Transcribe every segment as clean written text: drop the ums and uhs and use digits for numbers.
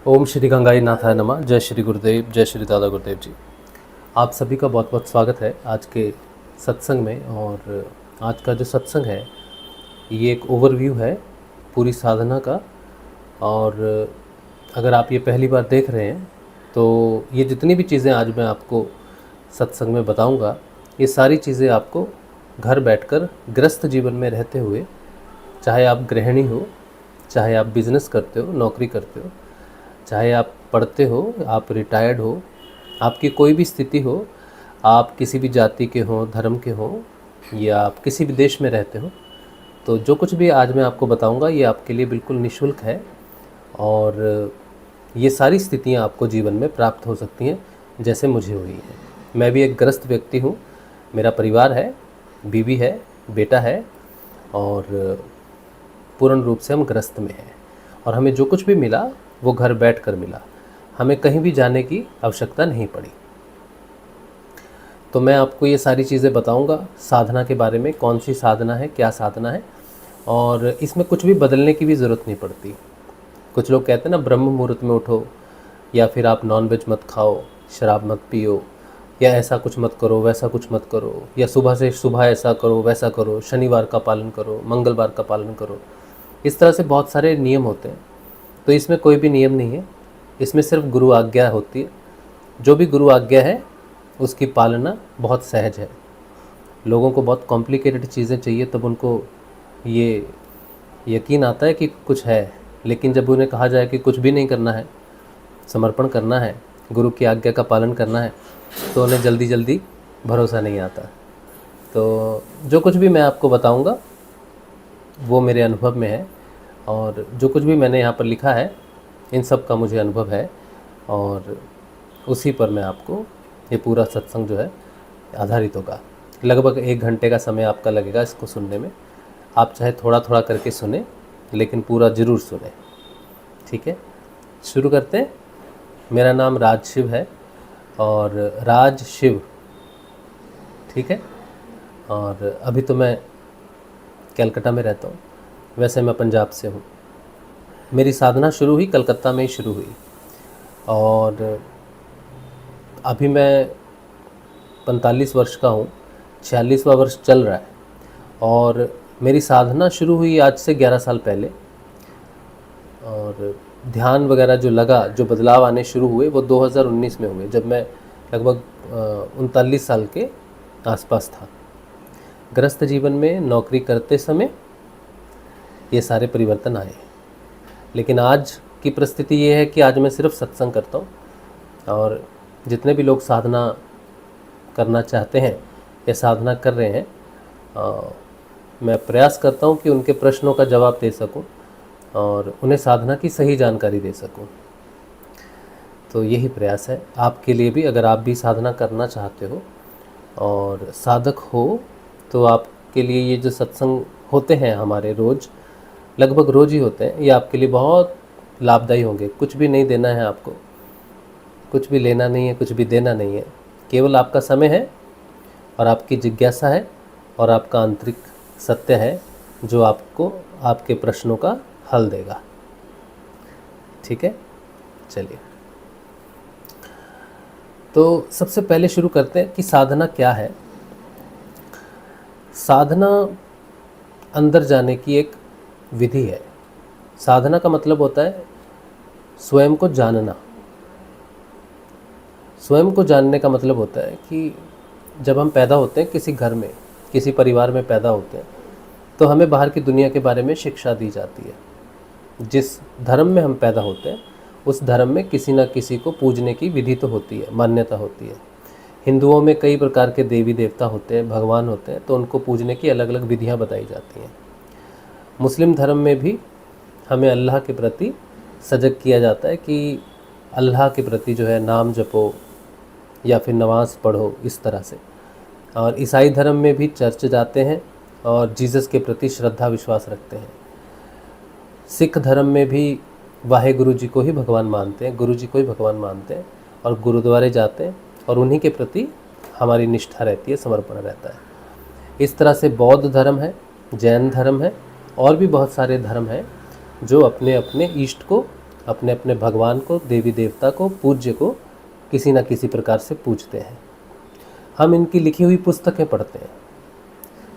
ओम श्री गंगाई नाथाय नमः। जय श्री गुरुदेव, जय श्री दादा गुरुदेव जी। आप सभी का बहुत बहुत स्वागत है आज के सत्संग में। और आज का जो सत्संग है ये एक ओवरव्यू है पूरी साधना का। और अगर आप ये पहली बार देख रहे हैं तो ये जितनी भी चीज़ें आज मैं आपको सत्संग में बताऊंगा, ये सारी चीज़ें आपको घर बैठकर गृहस्थ जीवन में रहते हुए, चाहे आप गृहिणी हो, चाहे आप बिज़नेस करते हो, नौकरी करते हो, चाहे आप पढ़ते हो, आप रिटायर्ड हो, आपकी कोई भी स्थिति हो, आप किसी भी जाति के हों, धर्म के हों, या आप किसी भी देश में रहते हो, तो जो कुछ भी आज मैं आपको बताऊंगा ये आपके लिए बिल्कुल निःशुल्क है। और ये सारी स्थितियां आपको जीवन में प्राप्त हो सकती हैं जैसे मुझे हुई है। मैं भी एक ग्रस्त व्यक्ति हूँ, मेरा परिवार है, बीवी है, बेटा है, और पूर्ण रूप से हम ग्रस्त में हैं। और हमें जो कुछ भी मिला वो घर बैठकर मिला, हमें कहीं भी जाने की आवश्यकता नहीं पड़ी। तो मैं आपको ये सारी चीज़ें बताऊंगा साधना के बारे में, कौन सी साधना है, क्या साधना है, और इसमें कुछ भी बदलने की भी ज़रूरत नहीं पड़ती। कुछ लोग कहते हैं ना, ब्रह्म मुहूर्त में उठो, या फिर आप नॉनवेज मत खाओ, शराब मत पियो, या ऐसा कुछ मत करो, वैसा कुछ मत करो, या सुबह से सुबह ऐसा करो, वैसा करो, शनिवार का पालन करो, मंगलवार का पालन करो। इस तरह से बहुत सारे नियम होते हैं। तो इसमें कोई भी नियम नहीं है, इसमें सिर्फ गुरु आज्ञा होती है। जो भी गुरु आज्ञा है उसकी पालना बहुत सहज है। लोगों को बहुत कॉम्प्लिकेटेड चीज़ें चाहिए, तब उनको ये यकीन आता है कि कुछ है, लेकिन जब उन्हें कहा जाए कि कुछ भी नहीं करना है, समर्पण करना है, गुरु की आज्ञा का पालन करना है, तो उन्हें जल्दी जल्दी भरोसा नहीं आता। तो जो कुछ भी मैं आपको बताऊंगा वो मेरे अनुभव में है, और जो कुछ भी मैंने यहाँ पर लिखा है इन सब का मुझे अनुभव है, और उसी पर मैं आपको ये पूरा सत्संग जो है आधारित होगा। लगभग 1 घंटे का समय आपका लगेगा इसको सुनने में। आप चाहे थोड़ा थोड़ा करके सुने, लेकिन पूरा ज़रूर सुने, ठीक है। शुरू करते हैं। मेरा नाम राज शिव है, और राज शिव, ठीक है। और अभी तो मैं कलकत्ता में रहता हूँ, वैसे मैं पंजाब से हूँ। मेरी साधना शुरू हुई कलकत्ता में ही शुरू हुई, और अभी मैं 45 वर्ष का हूँ, 46वां वर्ष चल रहा है। और मेरी साधना शुरू हुई आज से 11 साल पहले, और ध्यान वगैरह जो लगा, जो बदलाव आने शुरू हुए वो 2019 में हुए, जब मैं लगभग 39 साल के आसपास था। गृहस्थ जीवन में नौकरी करते समय ये सारे परिवर्तन आए। लेकिन आज की परिस्थिति ये है कि आज मैं सिर्फ सत्संग करता हूँ, और जितने भी लोग साधना करना चाहते हैं या साधना कर रहे हैं, मैं प्रयास करता हूँ कि उनके प्रश्नों का जवाब दे सकूँ और उन्हें साधना की सही जानकारी दे सकूँ। तो यही प्रयास है आपके लिए भी। अगर आप भी साधना करना चाहते हो और साधक हो, तो आपके लिए ये जो सत्संग होते हैं हमारे, रोज़ लगभग रोज़ ही होते हैं, ये आपके लिए बहुत लाभदायी होंगे। कुछ भी नहीं देना है आपको, कुछ भी लेना नहीं है, कुछ भी देना नहीं है। केवल आपका समय है, और आपकी जिज्ञासा है, और आपका आंतरिक सत्य है, जो आपको आपके प्रश्नों का हल देगा, ठीक है। चलिए, तो सबसे पहले शुरू करते हैं कि साधना क्या है। साधना अंदर जाने की एक विधि है। साधना का मतलब होता है स्वयं को जानना। स्वयं को जानने का मतलब होता है कि जब हम पैदा होते हैं किसी घर में, किसी परिवार में पैदा होते हैं, तो हमें बाहर की दुनिया के बारे में शिक्षा दी जाती है। जिस धर्म में हम पैदा होते हैं उस धर्म में किसी न किसी को पूजने की विधि तो होती है, मान्यता होती है। हिंदुओं में कई प्रकार के देवी देवता होते हैं, भगवान होते हैं, तो उनको पूजने की अलग अलग विधियाँ बताई जाती हैं। मुस्लिम धर्म में भी हमें अल्लाह के प्रति सजग किया जाता है कि अल्लाह के प्रति जो है नाम जपो या फिर नमाज़ पढ़ो, इस तरह से। और ईसाई धर्म में भी चर्च जाते हैं और जीसस के प्रति श्रद्धा विश्वास रखते हैं। सिख धर्म में भी वाहे गुरु जी को ही भगवान मानते हैं, गुरु जी को ही भगवान मानते हैं, और गुरुद्वारे जाते हैं, और उन्हीं के प्रति हमारी निष्ठा रहती है, समर्पण रहता है। इस तरह से बौद्ध धर्म है, जैन धर्म है, और भी बहुत सारे धर्म हैं जो अपने अपने इष्ट को अपने अपने भगवान को, देवी देवता को, पूज्य को किसी न किसी प्रकार से पूजते हैं। हम इनकी लिखी हुई पुस्तकें पढ़ते हैं,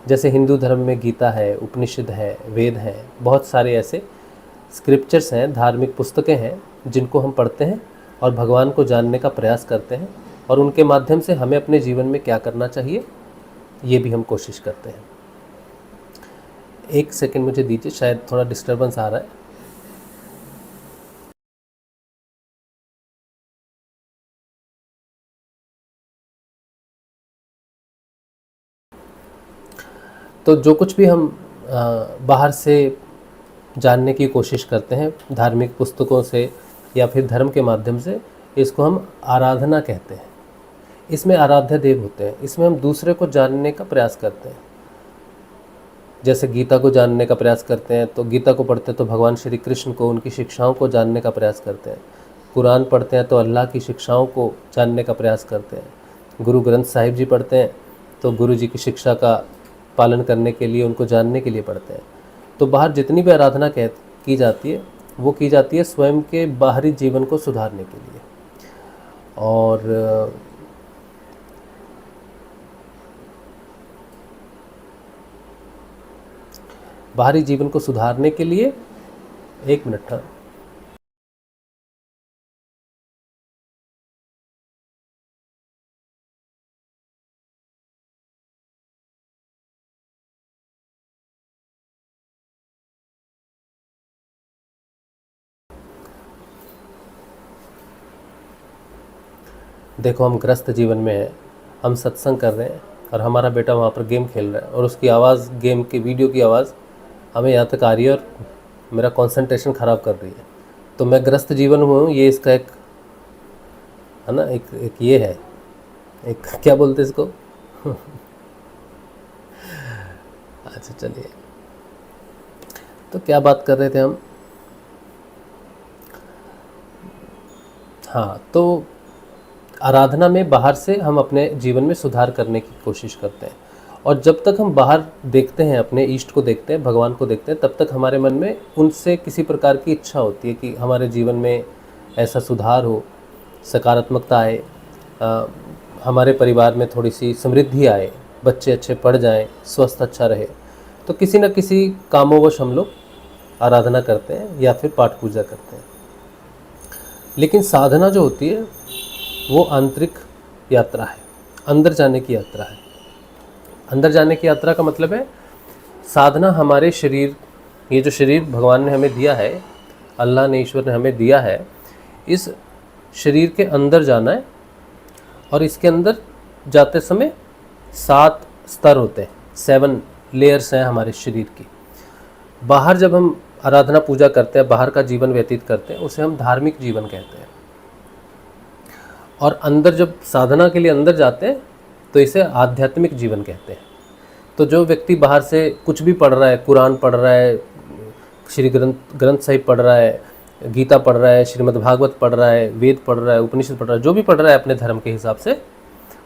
जैसे हिंदू धर्म में गीता है, उपनिषद है, वेद हैं, बहुत सारे ऐसे स्क्रिप्चर्स हैं, धार्मिक पुस्तकें हैं जिनको हम पढ़ते हैं और भगवान को जानने का प्रयास करते हैं, और उनके माध्यम से हमें अपने जीवन में क्या करना चाहिए ये भी हम कोशिश करते हैं। एक सेकंड मुझे दीजिए, शायद थोड़ा डिस्टर्बेंस आ रहा है। तो जो कुछ भी हम बाहर से जानने की कोशिश करते हैं धार्मिक पुस्तकों से या फिर धर्म के माध्यम से, इसको हम आराधना कहते हैं। इसमें आराध्य देव होते हैं, इसमें हम दूसरे को जानने का प्रयास करते हैं। जैसे गीता को जानने का प्रयास करते हैं, तो गीता को पढ़ते हैं तो भगवान श्री कृष्ण को, उनकी शिक्षाओं को जानने का प्रयास करते हैं। कुरान पढ़ते हैं तो अल्लाह की शिक्षाओं को जानने का प्रयास करते हैं। गुरु ग्रंथ साहिब जी पढ़ते हैं तो गुरु जी की शिक्षा का पालन करने के लिए, उनको जानने के लिए पढ़ते हैं। तो बाहर जितनी भी आराधना की जाती है वो की जाती है स्वयं के बाहरी जीवन को सुधारने के लिए, और बाहरी जीवन को सुधारने के लिए। एक मिनट था। देखो, हम ग्रस्त जीवन में हैं, हम सत्संग कर रहे हैं और हमारा बेटा वहाँ पर गेम खेल रहा है और उसकी आवाज़, गेम की वीडियो की आवाज़ हमें यहाँ तक आ रही है और मेरा कंसंट्रेशन ख़राब कर रही है। तो मैं ग्रस्त जीवन में हूँ, ये इसका एक है ना, एक ये है, एक क्या बोलते इसको अच्छा चलिए, तो क्या बात कर रहे थे हम। हाँ, तो आराधना में बाहर से हम अपने जीवन में सुधार करने की कोशिश करते हैं, और जब तक हम बाहर देखते हैं, अपने इष्ट को देखते हैं, भगवान को देखते हैं, तब तक हमारे मन में उनसे किसी प्रकार की इच्छा होती है कि हमारे जीवन में ऐसा सुधार हो, सकारात्मकता आए, हमारे परिवार में थोड़ी सी समृद्धि आए, बच्चे अच्छे पढ़ जाएं, स्वास्थ्य अच्छा रहे। तो किसी न किसी कामोवश हम लोग आराधना करते हैं या फिर पाठ पूजा करते हैं। लेकिन साधना जो होती है वो आंतरिक यात्रा है, अंदर जाने की यात्रा है। अंदर जाने की यात्रा का मतलब है साधना हमारे शरीर, ये जो शरीर भगवान ने हमें दिया है, अल्लाह ने, ईश्वर ने हमें दिया है, इस शरीर के अंदर जाना है। और इसके अंदर जाते समय 7 स्तर होते हैं, 7 लेयर्स हैं हमारे शरीर की। बाहर जब हम आराधना पूजा करते हैं, बाहर का जीवन व्यतीत करते हैं, उसे हम धार्मिक जीवन कहते हैं। और अंदर जब साधना के लिए अंदर जाते हैं तो इसे आध्यात्मिक जीवन कहते हैं। तो जो व्यक्ति बाहर से कुछ भी पढ़ रहा है, कुरान पढ़ रहा है, श्री ग्रंथ साहिब पढ़ रहा है, गीता पढ़ रहा है, श्रीमद् भागवत पढ़ रहा है, वेद पढ़ रहा है, उपनिषद पढ़ रहा है, जो भी पढ़ रहा है अपने धर्म के हिसाब से,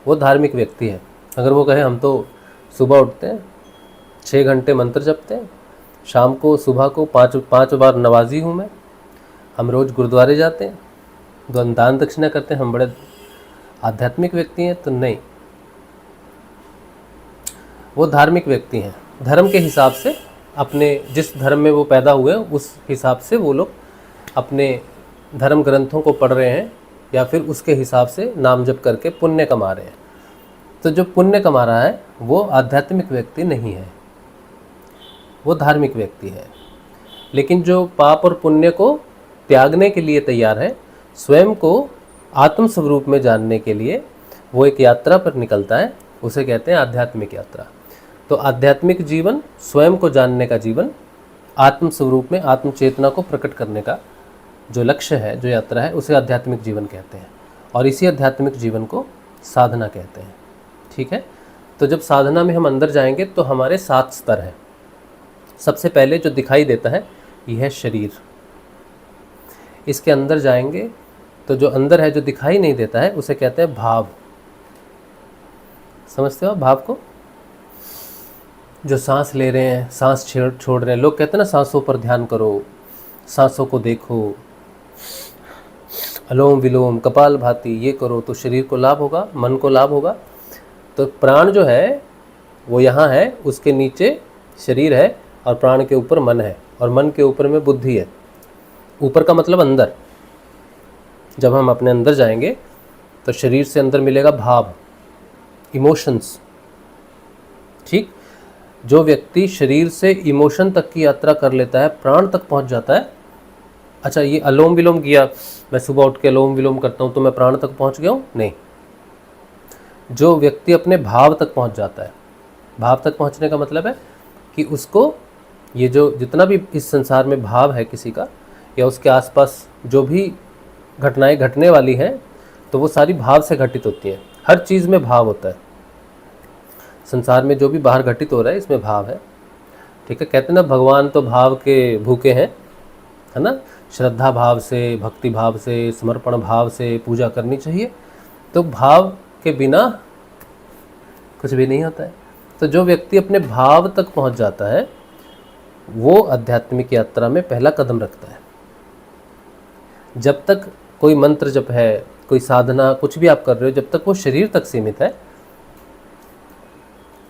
वो धार्मिक व्यक्ति है। अगर वो कहे हम तो सुबह उठते हैं, 6 घंटे मंत्र जपते हैं, शाम को सुबह को 5 बार नवाजी हूँ मैं, हम रोज़ गुरुद्वारे जाते हैं, दान दक्षिणा करते हैं, हम बड़े आध्यात्मिक व्यक्ति हैं, तो नहीं, वो धार्मिक व्यक्ति हैं। धर्म के हिसाब से, अपने जिस धर्म में वो पैदा हुए उस हिसाब से वो लोग अपने धर्म ग्रंथों को पढ़ रहे हैं या फिर उसके हिसाब से नाम जप करके पुण्य कमा रहे हैं। तो जो पुण्य कमा रहा है वो आध्यात्मिक व्यक्ति नहीं है, वो धार्मिक व्यक्ति है। लेकिन जो पाप और पुण्य को त्यागने के लिए तैयार है, स्वयं को आत्म स्वरूप में जानने के लिए वो एक यात्रा पर निकलता है, उसे कहते हैं आध्यात्मिक यात्रा। तो आध्यात्मिक जीवन, स्वयं को जानने का जीवन, आत्म स्वरूप में आत्म चेतना को प्रकट करने का जो लक्ष्य है, जो यात्रा है, उसे आध्यात्मिक जीवन कहते हैं। और इसी आध्यात्मिक जीवन को साधना कहते हैं। ठीक है, तो जब साधना में हम अंदर जाएंगे तो हमारे 7 स्तर हैं। सबसे पहले जो दिखाई देता है यह है शरीर। इसके अंदर जाएंगे तो जो अंदर है, जो दिखाई नहीं देता है, उसे कहते हैं भाव। समझते हो भाव को? जो सांस ले रहे हैं, सांस छोड़ रहे हैं, लोग कहते हैं ना सांसों पर ध्यान करो, सांसों को देखो, अलोम विलोम कपाल भाती ये करो तो शरीर को लाभ होगा, मन को लाभ होगा। तो प्राण जो है वो यहाँ है, उसके नीचे शरीर है और प्राण के ऊपर मन है और मन के ऊपर में बुद्धि है। ऊपर का मतलब अंदर। जब हम अपने अंदर जाएंगे तो शरीर से अंदर मिलेगा भाव, इमोशंस। ठीक, जो व्यक्ति शरीर से इमोशन तक की यात्रा कर लेता है, प्राण तक पहुंच जाता है। अच्छा, ये अलोम विलोम किया, मैं सुबह उठ के अलोम विलोम करता हूँ तो मैं प्राण तक पहुंच गया हूँ? नहीं। जो व्यक्ति अपने भाव तक पहुंच जाता है, भाव तक पहुंचने का मतलब है कि उसको ये जो जितना भी इस संसार में भाव है किसी का, या उसके आसपास जो भी घटनाएं घटने वाली हैं, तो वो सारी भाव से घटित होती हैं। हर चीज़ में भाव होता है। संसार में जो भी बाहर घटित हो रहा है इसमें भाव है। ठीक है, कहते हैं ना भगवान तो भाव के भूखे हैं, है ना। श्रद्धा भाव से, भक्ति भाव से, समर्पण भाव से पूजा करनी चाहिए। तो भाव के बिना कुछ भी नहीं होता है। तो जो व्यक्ति अपने भाव तक पहुंच जाता है वो आध्यात्मिक यात्रा में पहला कदम रखता है। जब तक कोई मंत्र जप है, कोई साधना, कुछ भी आप कर रहे हो, जब तक वो शरीर तक सीमित है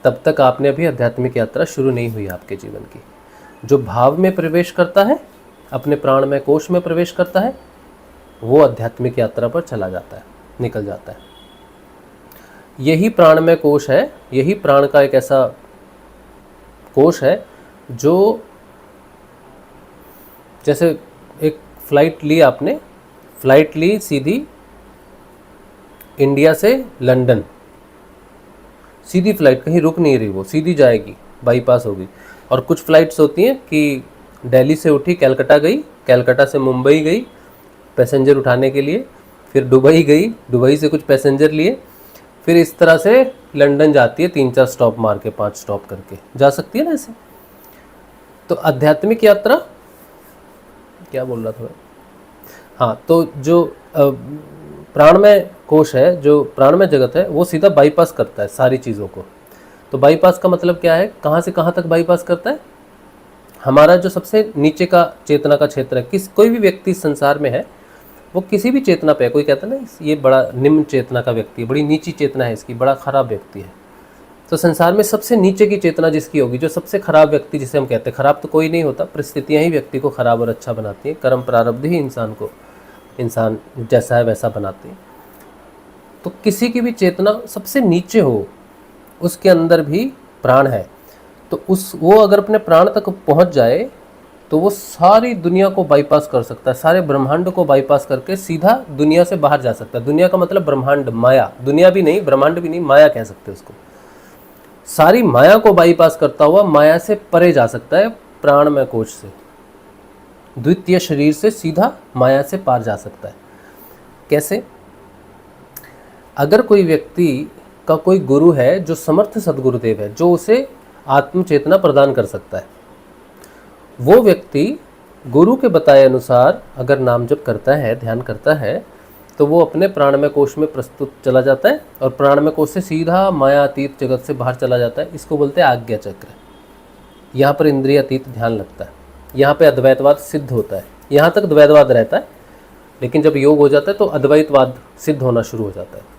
तब तक आपने अभी आध्यात्मिक यात्रा शुरू नहीं हुई आपके जीवन की। जो भाव में प्रवेश करता है, अपने प्राणमय कोश में प्रवेश करता है, वो आध्यात्मिक यात्रा पर चला जाता है, निकल जाता है। यही प्राणमय कोश है, यही प्राण का एक ऐसा कोश है जो, जैसे एक फ्लाइट ली आपने, फ्लाइट ली सीधी इंडिया से लंदन, सीधी फ्लाइट, कहीं रुक नहीं रही, वो सीधी जाएगी, बाईपास होगी। और कुछ फ्लाइट्स होती हैं कि दिल्ली से उठी कलकत्ता गई, कलकत्ता से मुंबई गई पैसेंजर उठाने के लिए, फिर दुबई गई, दुबई से कुछ पैसेंजर लिए, फिर इस तरह से लंदन जाती है, 3-4 स्टॉप मार के, 5 स्टॉप करके जा सकती है ना ऐसे। तो आध्यात्मिक यात्रा, क्या बोल रहा था, हाँ, तो जो प्राणमय कोश है, जो प्राणमय जगत है, वो सीधा बाईपास करता है सारी चीज़ों को। तो बाईपास का मतलब क्या है, कहाँ से कहाँ तक बाईपास करता है? हमारा जो सबसे नीचे का चेतना का क्षेत्र है, कोई भी व्यक्ति इस संसार में है वो किसी भी चेतना पे है। कोई कहता है ना ये बड़ा निम्न चेतना का व्यक्ति है, बड़ी नीची चेतना है इसकी, बड़ा खराब व्यक्ति है। तो संसार में सबसे नीचे की चेतना जिसकी होगी, जो सबसे खराब व्यक्ति जिसे हम कहते हैं, खराब तो कोई नहीं होता, परिस्थितियाँ ही व्यक्ति को खराब और अच्छा बनाती हैं, कर्म प्रारब्ध ही इंसान को, इंसान जैसा है वैसा बनाते हैं। तो किसी की भी चेतना सबसे नीचे हो, उसके अंदर भी प्राण है, तो वो अगर अपने प्राण तक पहुंच जाए तो वो सारी दुनिया को बाईपास कर सकता है, सारे ब्रह्मांड को बाईपास करके सीधा दुनिया से बाहर जा सकता है। दुनिया का मतलब ब्रह्मांड, माया, दुनिया भी नहीं, ब्रह्मांड भी नहीं, माया कह सकते हैं उसको। सारी माया को बाईपास करता हुआ माया से परे जा सकता है, प्राणमय कोश से, द्वितीय शरीर से सीधा माया से पार जा सकता है। कैसे? अगर कोई व्यक्ति का कोई गुरु है जो समर्थ सदगुरुदेव है, जो उसे आत्म चेतना प्रदान कर सकता है, वो व्यक्ति गुरु के बताए अनुसार अगर नाम जप करता है, ध्यान करता है, तो वो अपने प्राणमय कोश में प्रस्तुत चला जाता है और प्राणमय कोश से सीधा मायातीत जगत से बाहर चला जाता है। इसको बोलते हैं आज्ञा चक्र। यहाँ पर इंद्रियातीत ध्यान लगता है, यहाँ पे अद्वैतवाद सिद्ध होता है। यहाँ तक द्वैतवाद रहता है, लेकिन जब योग हो जाता है तो अद्वैतवाद सिद्ध होना शुरू हो जाता है।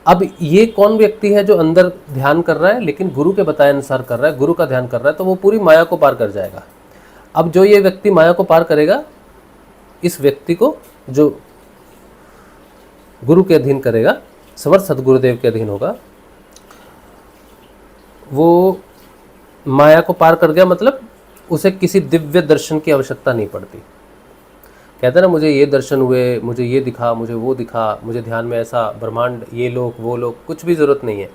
अब ये कौन व्यक्ति है जो अंदर ध्यान कर रहा है, लेकिन गुरु के बताए अनुसार कर रहा है, गुरु का ध्यान कर रहा है, तो वो पूरी माया को पार कर जाएगा। अब जो ये व्यक्ति माया को पार करेगा, इस व्यक्ति को जो गुरु के अधीन करेगा, समर्थ सदगुरुदेव के अधीन होगा, वो माया को पार कर गया, मतलब उसे किसी दिव्य दर्शन की आवश्यकता नहीं पड़ती। कहते हैं ना, मुझे ये दर्शन हुए, मुझे ये दिखा, मुझे वो दिखा, मुझे ध्यान में ऐसा ब्रह्मांड, ये लोग वो लोग, कुछ भी ज़रूरत नहीं है।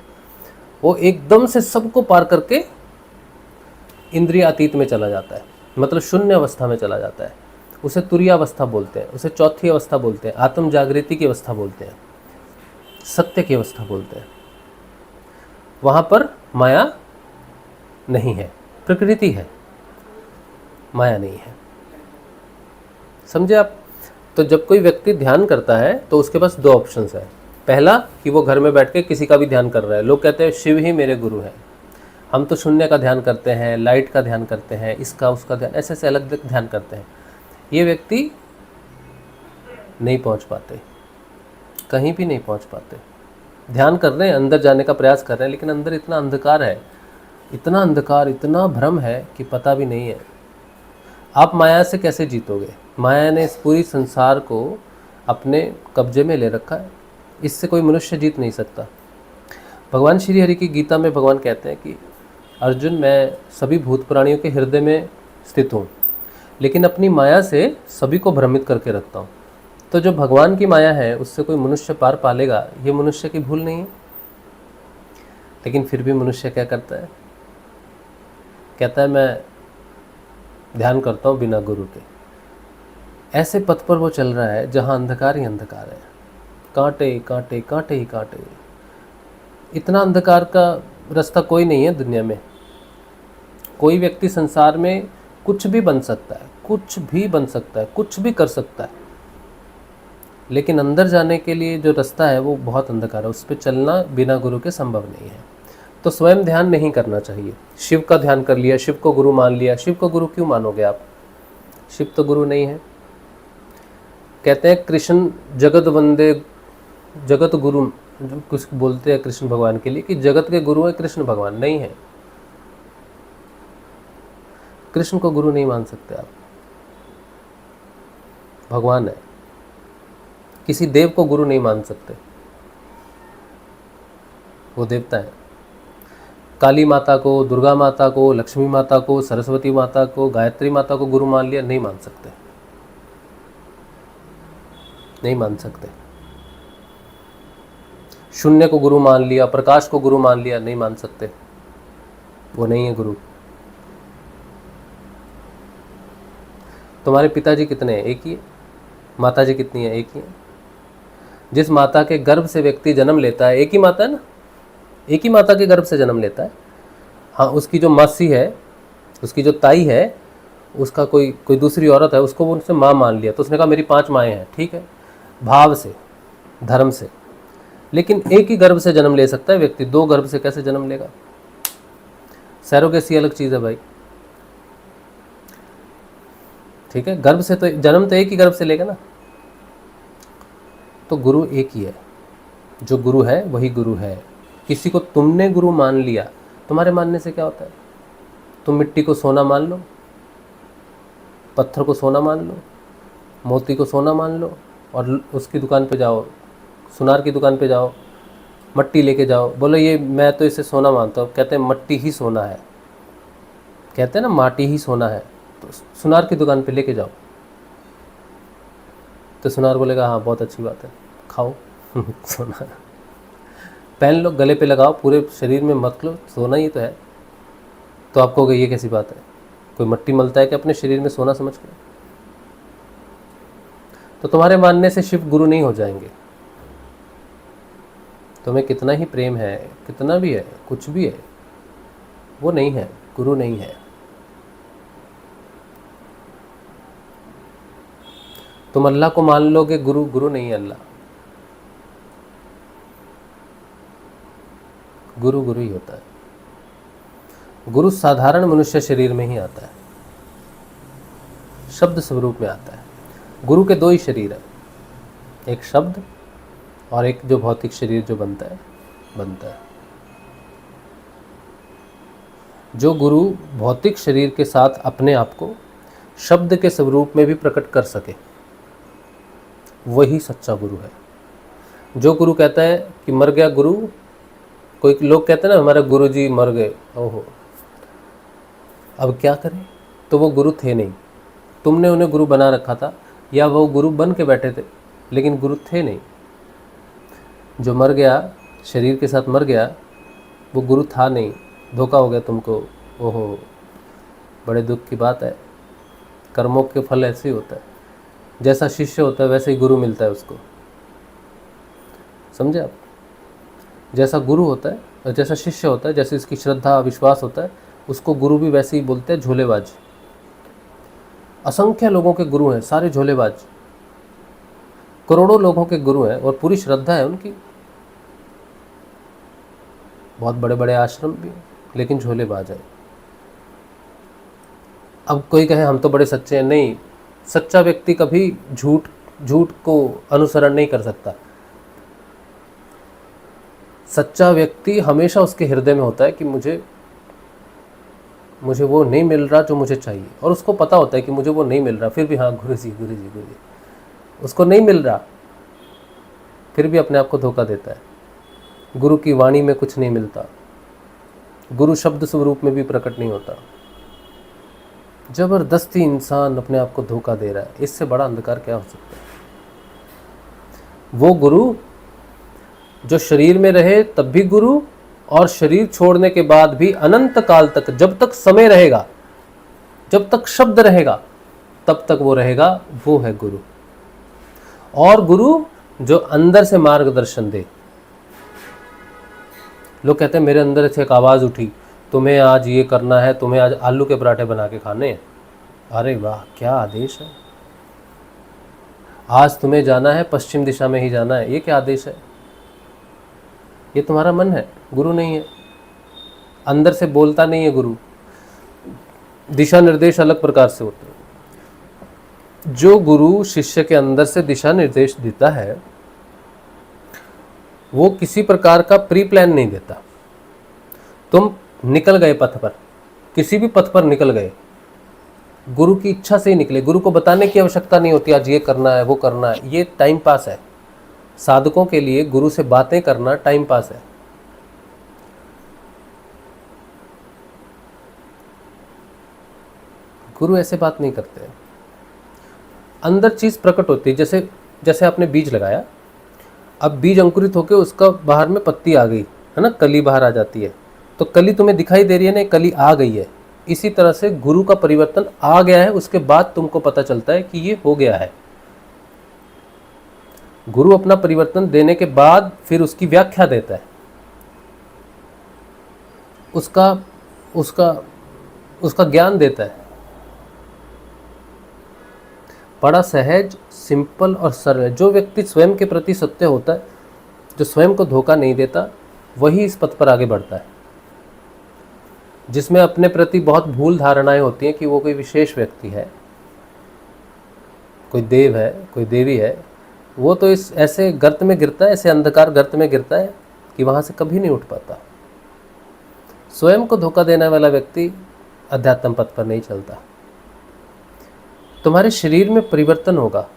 वो एकदम से सबको पार करके इंद्रिय अतीत में चला जाता है, मतलब शून्य अवस्था में चला जाता है। उसे तुरीय अवस्था बोलते हैं, उसे चौथी अवस्था बोलते हैं, आत्म जागृति की अवस्था बोलते हैं, सत्य की अवस्था बोलते हैं। वहाँ पर माया नहीं है, प्रकृति है, माया नहीं है। समझे आप? तो जब कोई व्यक्ति ध्यान करता है तो उसके पास 2 ऑप्शंस है। पहला कि वो घर में बैठ के किसी का भी ध्यान कर रहा है। लोग कहते हैं शिव ही मेरे गुरु हैं, हम तो शून्य का ध्यान करते हैं, लाइट का ध्यान करते हैं, इसका उसका ध्यान, ऐसे ऐसे अलग अलग ध्यान करते हैं। ये व्यक्ति नहीं पहुंच पाते, कहीं भी नहीं पहुंच पाते। ध्यान कर रहे हैं, अंदर जाने का प्रयास कर रहे हैं, लेकिन अंदर इतना अंधकार है, इतना अंधकार, इतना भ्रम है कि पता भी नहीं है। आप माया से कैसे जीतोगे? माया ने इस पूरी संसार को अपने कब्जे में ले रखा है, इससे कोई मनुष्य जीत नहीं सकता। भगवान श्री हरि की गीता में भगवान कहते हैं कि अर्जुन, मैं सभी भूत प्राणियों के हृदय में स्थित हूँ, लेकिन अपनी माया से सभी को भ्रमित करके रखता हूँ। तो जो भगवान की माया है उससे कोई मनुष्य पार पालेगा, ये मनुष्य की भूल नहीं है। लेकिन फिर भी मनुष्य क्या करता है? कहता है मैं ध्यान करता हूँ बिना गुरु के। ऐसे पथ पर वो चल रहा है जहाँ अंधकार ही अंधकार है, कांटे कांटे कांटे ही कांटे। इतना अंधकार का रास्ता कोई नहीं है दुनिया में। कोई व्यक्ति संसार में कुछ भी बन सकता है, कुछ भी बन सकता है, कुछ भी कर सकता है, लेकिन अंदर जाने के लिए जो रास्ता है वो बहुत अंधकार है, उस पर चलना बिना गुरु के संभव नहीं है। तो स्वयं ध्यान नहीं करना चाहिए। शिव का ध्यान कर लिया, शिव को गुरु मान लिया। शिव को गुरु क्यों मानोगे आप? शिव तो गुरु नहीं है। कहते हैं कृष्ण जगत वंदे जगत गुरु, कुछ बोलते हैं कृष्ण भगवान के लिए कि जगत के गुरु है कृष्ण भगवान, नहीं है। कृष्ण को गुरु नहीं मान सकते आप, भगवान है। किसी देव को गुरु नहीं मान सकते, वो देवता है। काली माता को, दुर्गा माता को, लक्ष्मी माता को, सरस्वती माता को, गायत्री माता को गुरु मान लिया, नहीं मान सकते, नहीं मान सकते। शून्य को गुरु मान लिया, प्रकाश को गुरु मान लिया, नहीं मान सकते, वो नहीं है गुरु। तुम्हारे पिताजी कितने हैं? एक ही है। माताजी कितनी है? एक ही है। जिस माता के गर्भ से व्यक्ति जन्म लेता है, एक ही माता है ना, एक ही माता के गर्भ से जन्म लेता है। हाँ, उसकी जो मासी है, उसकी जो ताई है, उसका कोई दूसरी औरत है, उसको वो उनसे माँ मान लिया, तो उसने कहा मेरी 5 माएँ हैं, ठीक है, भाव से, धर्म से। लेकिन एक ही गर्भ से जन्म ले सकता है व्यक्ति, 2 गर्भ से कैसे जन्म लेगा? सैरोगेसी अलग चीज़ है भाई, ठीक है। गर्भ से तो जन्म तो एक ही गर्भ से लेगा ना। तो गुरु एक ही है, जो गुरु है वही गुरु है। किसी को तुमने गुरु मान लिया, तुम्हारे मानने से क्या होता है? तुम मिट्टी को सोना मान लो, पत्थर को सोना मान लो, मोती को सोना मान लो, और उसकी दुकान पे जाओ, सुनार की दुकान पे जाओ, मट्टी लेके जाओ, बोलो ये मैं तो इसे सोना मानता हूँ। कहते हैं मट्टी ही सोना है, कहते हैं ना माटी ही सोना है। तो सुनार की दुकान पे लेके जाओ, तो सुनार बोलेगा हाँ बहुत अच्छी बात है, खाओ सोना पहन लो, गले पे लगाओ, पूरे शरीर में मत लो, सोना ही तो है। तो आप कहोगे ये कैसी बात है? कोई मट्टी मलता है कि अपने शरीर में सोना समझ कर? तो तुम्हारे मानने से शिव गुरु नहीं हो जाएंगे। तुम्हें कितना ही प्रेम है, कितना भी है, कुछ भी है, वो नहीं है, गुरु नहीं है। तुम अल्लाह को मान लोगे, गुरु गुरु नहीं है अल्लाह। गुरु गुरु ही होता है। गुरु साधारण मनुष्य शरीर में ही आता है, शब्द स्वरूप में आता है। गुरु के 2 ही शरीर हैं, एक शब्द और एक जो भौतिक शरीर जो बनता है। जो गुरु भौतिक शरीर के साथ अपने आप को शब्द के स्वरूप में भी प्रकट कर सके, वही सच्चा गुरु है। जो गुरु कहता है कि मर गया गुरु, कोई लोग कहते हैं ना हमारे गुरु जी मर गए, ओहो अब क्या करें, तो वो गुरु थे नहीं, तुमने उन्हें गुरु बना रखा था, या वो गुरु बन के बैठे थे लेकिन गुरु थे नहीं। जो मर गया, शरीर के साथ मर गया, वो गुरु था नहीं, धोखा हो गया तुमको, ओहो बड़े दुख की बात है। कर्मों के फल ऐसे ही होता है, जैसा शिष्य होता है वैसे ही गुरु मिलता है उसको, समझे आप? जैसा गुरु होता है और जैसा शिष्य होता है, जैसे इसकी श्रद्धा विश्वास होता है, उसको गुरु भी वैसे ही बोलते हैं, झोलेबाज। असंख्य लोगों के गुरु हैं, सारे झोलेबाज, करोड़ों लोगों के गुरु हैं और पूरी श्रद्धा है उनकी, बहुत बड़े बड़े आश्रम भी, लेकिन झोलेबाज है। अब कोई कहे हम तो बड़े सच्चे हैं, नहीं, सच्चा व्यक्ति कभी झूठ झूठ को अनुसरण नहीं कर सकता। सच्चा व्यक्ति हमेशा उसके हृदय में होता है कि मुझे वो नहीं मिल रहा जो मुझे चाहिए, और उसको पता होता है कि मुझे वो नहीं मिल रहा, फिर भी हाँ गुरु जी गुरु जी गुरु जी, उसको नहीं मिल रहा फिर भी अपने आप को धोखा देता है। गुरु की वाणी में कुछ नहीं मिलता, गुरु शब्द स्वरूप में भी प्रकट नहीं होता। जबरदस्ती इंसान अपने आप को धोखा दे रहा है, इससे बड़ा अंधकार क्या हो सकता है। वो गुरु जो शरीर में रहे तब भी गुरु, और शरीर छोड़ने के बाद भी अनंत काल तक, जब तक समय रहेगा, जब तक शब्द रहेगा, तब तक वो रहेगा, वो है गुरु। और गुरु जो अंदर से मार्गदर्शन दे। लोग कहते हैं मेरे अंदर से एक आवाज़ उठी, तुम्हें आज ये करना है, तुम्हें आज आलू के पराठे बना के खाने हैं। अरे वाह, क्या आदेश है। आज तुम्हें जाना है पश्चिम दिशा में ही जाना है, ये क्या आदेश है। ये तुम्हारा मन है, गुरु नहीं है। अंदर से बोलता नहीं है गुरु, दिशा निर्देश अलग प्रकार से होते हैं। जो गुरु शिष्य के अंदर से दिशा निर्देश देता है वो किसी प्रकार का प्री प्लान नहीं देता। तुम निकल गए पथ पर, किसी भी पथ पर निकल गए, गुरु की इच्छा से ही निकले। गुरु को बताने की आवश्यकता नहीं होती आज ये करना है वो करना है, ये टाइम पास है। साधकों के लिए गुरु से बातें करना टाइम पास है। गुरु ऐसे बात नहीं करते। अंदर चीज प्रकट होती है। जैसे जैसे आपने बीज लगाया, अब बीज अंकुरित होकर उसका बाहर में पत्ती आ गई है ना, कली बाहर आ जाती है, तो कली तुम्हें दिखाई दे रही है ना, कली आ गई है। इसी तरह से गुरु का परिवर्तन आ गया है, उसके बाद तुमको पता चलता है कि ये हो गया है। गुरु अपना परिवर्तन देने के बाद फिर उसकी व्याख्या देता है, उसका उसका उसका ज्ञान देता है। बड़ा सहज, सिंपल और सरल। जो व्यक्ति स्वयं के प्रति सत्य होता है, जो स्वयं को धोखा नहीं देता, वही इस पथ पर आगे बढ़ता है। जिसमें अपने प्रति बहुत भूल धारणाएं होती हैं कि वो कोई विशेष व्यक्ति है, कोई देव है, कोई देवी है, वो तो इस ऐसे गर्त में गिरता है, ऐसे अंधकार गर्त में गिरता है कि वहाँ से कभी नहीं उठ पाता। स्वयं को धोखा देने वाला व्यक्ति अध्यात्म पथ पर नहीं चलता। तुम्हारे शरीर में परिवर्तन होगा,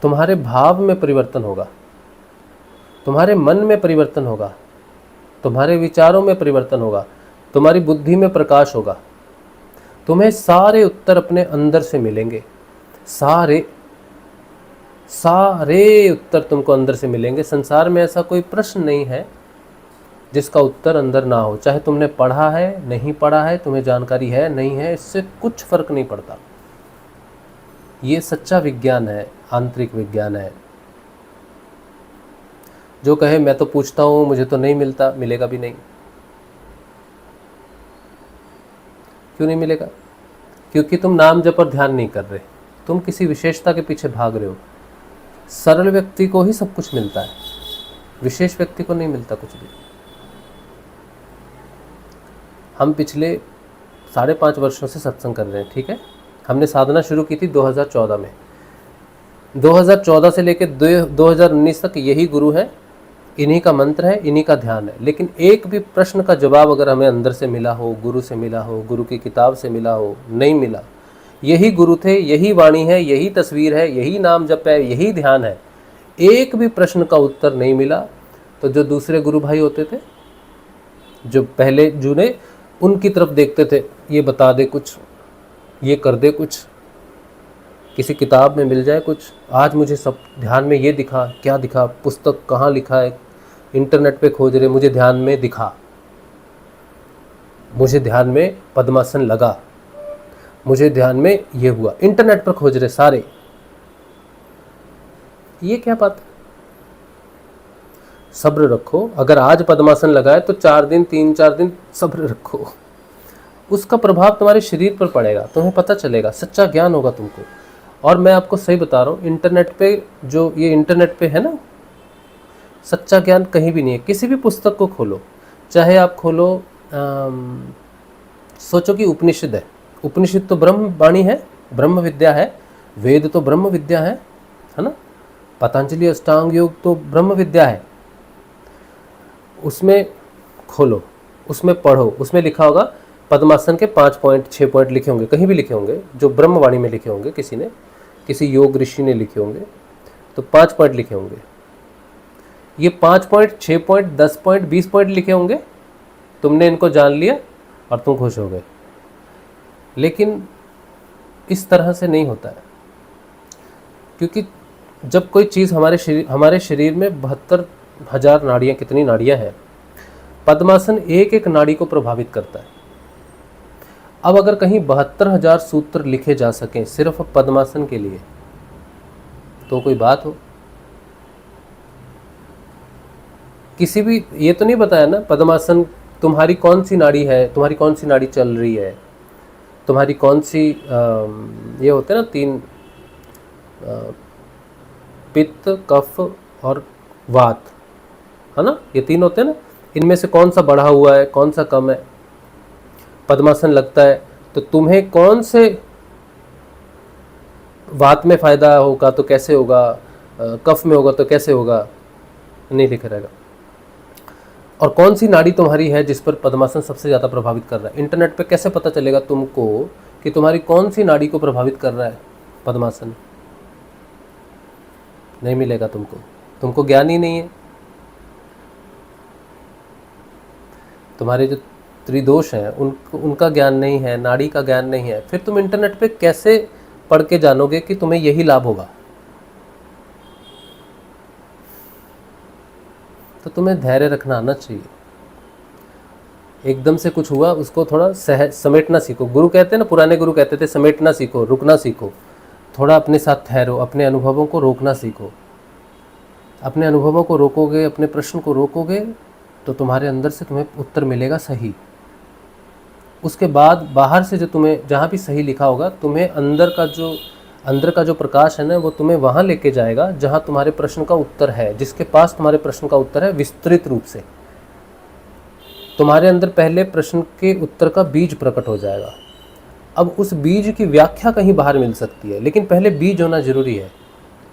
तुम्हारे भाव में परिवर्तन होगा, तुम्हारे मन में परिवर्तन होगा, तुम्हारे विचारों में परिवर्तन होगा, तुम्हारी बुद्धि में प्रकाश होगा। तुम्हें सारे उत्तर अपने अंदर से मिलेंगे। सारे उत्तर तुमको अंदर से मिलेंगे। संसार में ऐसा कोई प्रश्न नहीं है जिसका उत्तर अंदर ना हो। चाहे तुमने पढ़ा है, नहीं पढ़ा है, तुम्हें जानकारी है, नहीं है, इससे कुछ फर्क नहीं पड़ता। ये सच्चा विज्ञान है, आंतरिक विज्ञान है। जो कहे मैं तो पूछता हूँ, मुझे तो नहीं मिलता, मिलेगा भी नहीं। क्यों नहीं मिलेगा? क्योंकि तुम नाम जप पर ध्यान नहीं कर रहे, तुम किसी विशेषता के पीछे भाग रहे हो। सरल व्यक्ति को ही सब कुछ मिलता है, विशेष व्यक्ति को नहीं मिलता कुछ भी। हम पिछले 5.5 वर्षों से सत्संग कर रहे हैं, ठीक है। हमने साधना शुरू की थी 2014 में। 2014 से लेकर 2019 तक यही गुरु है, इन्हीं का मंत्र है, इन्हीं का ध्यान है। लेकिन एक भी प्रश्न का जवाब अगर हमें अंदर से मिला हो, गुरु से मिला हो, गुरु की किताब से मिला हो, नहीं मिला। यही गुरु थे, यही वाणी है, यही तस्वीर है, यही नाम जप है, यही ध्यान है। एक भी प्रश्न का उत्तर नहीं मिला तो जो दूसरे गुरु भाई होते थे, जो पहले जुने, उनकी तरफ देखते थे, ये बता दे कुछ, ये कर दे कुछ, किसी किताब में मिल जाए कुछ। आज मुझे सब ध्यान में ये दिखा, क्या दिखा, पुस्तक कहाँ लिखा है, इंटरनेट पे खोज रहे, मुझे ध्यान में दिखा, मुझे ध्यान में पद्मासन लगा, मुझे ध्यान में ये हुआ, इंटरनेट पर खोज रहे सारे। ये क्या बात है? सब्र रखो। अगर आज पद्मासन लगाए तो 4 दिन 3-4 दिन सब्र रखो, उसका प्रभाव तुम्हारे शरीर पर पड़ेगा, तुम्हें पता चलेगा, सच्चा ज्ञान होगा तुमको। और मैं आपको सही बता रहा हूँ, इंटरनेट पे जो ये इंटरनेट पे है ना, सच्चा ज्ञान कहीं भी नहीं है। किसी भी पुस्तक को खोलो, चाहे आप खोलो, सोचो कि उपनिषद है, उपनिषद तो ब्रह्म वाणी है, ब्रह्म विद्या है, वेद तो ब्रह्म विद्या है ना। पतंजलि अष्टांग योग तो ब्रह्म विद्या है। उसमें खोलो, उसमें पढ़ो, उसमें लिखा होगा पद्मासन के 5 पॉइंट 6 पॉइंट लिखे होंगे, कहीं भी लिखे होंगे, जो ब्रह्मवाणी में लिखे होंगे, किसी ने, किसी योग ऋषि ने लिखे होंगे, तो 5 पॉइंट लिखे होंगे। ये 5 पॉइंट 6 पॉइंट 10 पॉइंट 20 पॉइंट लिखे होंगे, तुमने इनको जान लिया और तुम खुश हो गए। लेकिन इस तरह से नहीं होता है, क्योंकि जब कोई चीज़ हमारे शरीर में 72,000 नाड़ियाँ, कितनी नाड़ियाँ हैं, पद्मासन एक एक नाड़ी को प्रभावित करता है। अब अगर कहीं 72,000 सूत्र लिखे जा सकें सिर्फ पद्मासन के लिए, तो कोई बात हो। किसी भी, ये तो नहीं बताया ना पद्मासन तुम्हारी कौन सी नाड़ी है, तुम्हारी कौन सी नाड़ी चल रही है, तुम्हारी कौन सी ये होते हैं ना 3, पित्त, कफ और वात, है ना, ये 3 होते हैं ना, इनमें से कौन सा बढ़ा हुआ है, कौन सा कम है। पद्मासन लगता है तो तुम्हें कौन से वात में फ़ायदा होगा तो कैसे होगा, कफ में होगा तो कैसे होगा, नहीं लिखा रहेगा। और कौन सी नाड़ी तुम्हारी है जिस पर पद्मासन सबसे ज़्यादा प्रभावित कर रहा है। इंटरनेट पे कैसे पता चलेगा तुमको कि तुम्हारी कौन सी नाड़ी को प्रभावित कर रहा है पद्मासन? नहीं मिलेगा तुमको ज्ञान ही नहीं है। तुम्हारे जो त्रिदोष हैं उनका ज्ञान नहीं है, नाड़ी का ज्ञान नहीं है, फिर तुम इंटरनेट पे कैसे पढ़ के जानोगे कि तुम्हें यही लाभ होगा? तो तुम्हें धैर्य रखना आना चाहिए। एकदम से कुछ हुआ उसको थोड़ा समेटना सीखो। गुरु कहते हैं ना, पुराने गुरु कहते थे समेटना सीखो, रुकना सीखो, थोड़ा अपने साथ ठहरो, अपने अनुभवों को रोकना सीखो। अपने अनुभवों को रोकोगे, अपने प्रश्न को रोकोगे, तो तुम्हारे अंदर से तुम्हें उत्तर मिलेगा सही। उसके बाद बाहर से जो तुम्हें जहाँ भी सही लिखा होगा, तुम्हें अंदर का जो प्रकाश है ना, वो तुम्हें वहाँ लेके जाएगा जहाँ तुम्हारे प्रश्न का उत्तर है, जिसके पास तुम्हारे प्रश्न का उत्तर है विस्तृत रूप से। तुम्हारे अंदर पहले प्रश्न के उत्तर का बीज प्रकट हो जाएगा। अब उस बीज की व्याख्या कहीं बाहर मिल सकती है, लेकिन पहले बीज होना जरूरी है।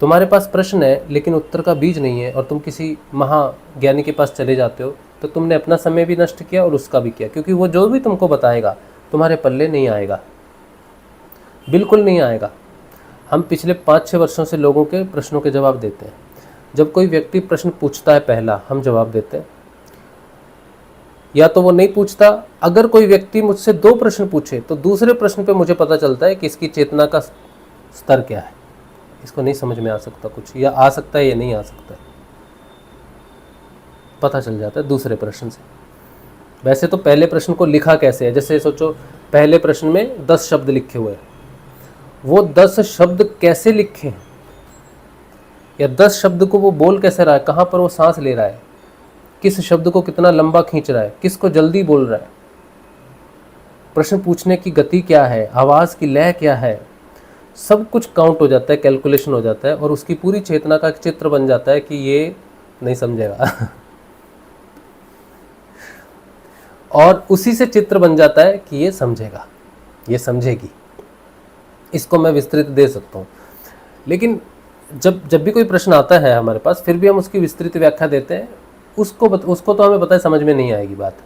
तुम्हारे पास प्रश्न है लेकिन उत्तर का बीज नहीं है, और तुम किसी महाज्ञानी के पास चले जाते हो, तो तुमने अपना समय भी नष्ट किया और उसका भी किया, क्योंकि वो जो भी तुमको बताएगा तुम्हारे पल्ले नहीं आएगा, बिल्कुल नहीं आएगा। हम पिछले 5-6 वर्षों से लोगों के प्रश्नों के जवाब देते हैं। जब कोई व्यक्ति प्रश्न पूछता है पहला, हम जवाब देते हैं, या तो वो नहीं पूछता। अगर कोई व्यक्ति मुझसे 2 प्रश्न पूछे तो दूसरे प्रश्न पे मुझे पता चलता है कि इसकी चेतना का स्तर क्या है, इसको नहीं समझ में आ सकता कुछ, या आ सकता है या नहीं आ सकता है, पता चल जाता है दूसरे प्रश्न से। वैसे तो पहले प्रश्न को लिखा कैसे है, जैसे सोचो पहले प्रश्न में 10 शब्द लिखे हुए हैं, वो 10 शब्द कैसे लिखे हैं, या 10 शब्द को वो बोल कैसे रहा है, कहाँ पर वो सांस ले रहा है, किस शब्द को कितना लंबा खींच रहा है, किसको जल्दी बोल रहा है, प्रश्न पूछने की गति क्या है, आवाज़ की लय क्या है, सब कुछ काउंट हो जाता है, कैलकुलेशन हो जाता है, और उसकी पूरी चेतना का चित्र बन जाता है कि ये नहीं समझेगा और उसी से चित्र बन जाता है कि ये समझेगा, ये समझेगी। इसको मैं विस्तृत दे सकता हूँ, लेकिन जब भी कोई प्रश्न आता है हमारे पास, फिर भी हम उसकी विस्तृत व्याख्या देते हैं। उसको तो हमें पता है समझ में नहीं आएगी बात,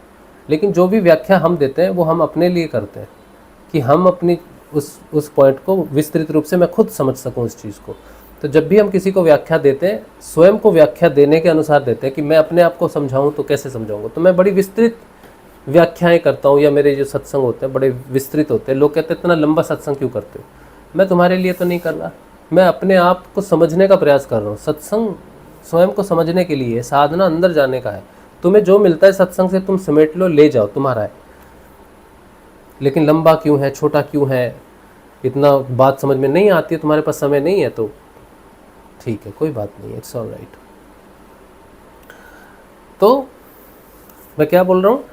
लेकिन जो भी व्याख्या हम देते हैं वो हम अपने लिए करते हैं कि हम अपनी उस पॉइंट को विस्तृत रूप से मैं खुद समझ सकूं उस चीज़ को। तो जब भी हम किसी को व्याख्या देते हैं, स्वयं को व्याख्या देने के अनुसार देते हैं कि मैं अपने आप को समझाऊं तो कैसे समझाऊंगा। तो मैं बड़ी विस्तृत व्याख्याएं करता हूं, या मेरे जो सत्संग होते हैं बड़े विस्तृत होते हैं। लोग कहते हैं इतना लंबा सत्संग क्यों करते हो? मैं तुम्हारे लिए तो नहीं कर रहा, मैं अपने आप को समझने का प्रयास कर रहा हूँ। सत्संग स्वयं को समझने के लिए, साधना अंदर जाने का है। तुम्हें जो मिलता है सत्संग से तुम समेट लो, ले जाओ, तुम्हारा है। लेकिन लंबा क्यों है, छोटा क्यों है, इतना बात समझ में नहीं आती है, तुम्हारे पास समय नहीं है, तो ठीक है, कोई बात नहीं, इट्स ऑल राइट। तो मैं क्या बोल रहा हूँ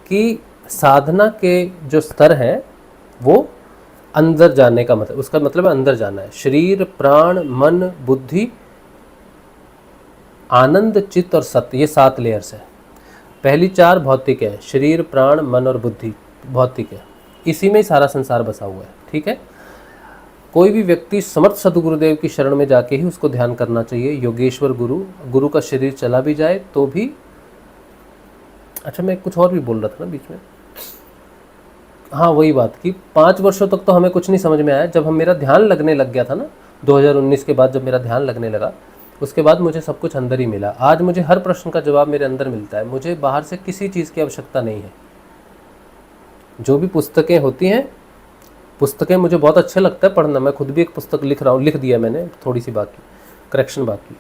कि साधना के जो स्तर हैं वो अंदर जाने का मतलब, उसका मतलब है अंदर जाना है। शरीर, प्राण, मन, बुद्धि, आनंद, चित्त और सत्य, ये 7 लेयर्स है। पहली 4 भौतिक है, शरीर, प्राण, मन और बुद्धि भौतिक है, इसी में ही सारा संसार बसा हुआ है, ठीक है। कोई भी व्यक्ति समर्थ सदगुरुदेव की शरण में जाके ही उसको ध्यान करना चाहिए। योगेश्वर गुरु का शरीर चला भी जाए तो भी। अच्छा, मैं कुछ और भी बोल रहा था ना बीच में। हाँ, वही बात कि 5 वर्षों तक तो हमें कुछ नहीं समझ में आया। जब मेरा ध्यान लगने लग गया था ना, 2019 के बाद जब मेरा ध्यान लगने लगा, उसके बाद मुझे सब कुछ अंदर ही मिला। आज मुझे हर प्रश्न का जवाब मेरे अंदर मिलता है। मुझे बाहर से किसी चीज़ की आवश्यकता नहीं है। जो भी पुस्तकें होती हैं, पुस्तकें मुझे बहुत अच्छा लगता है पढ़ना। मैं खुद भी एक पुस्तक लिख रहा हूँ, लिख दिया मैंने, थोड़ी सी बाकी करेक्शन बाकी।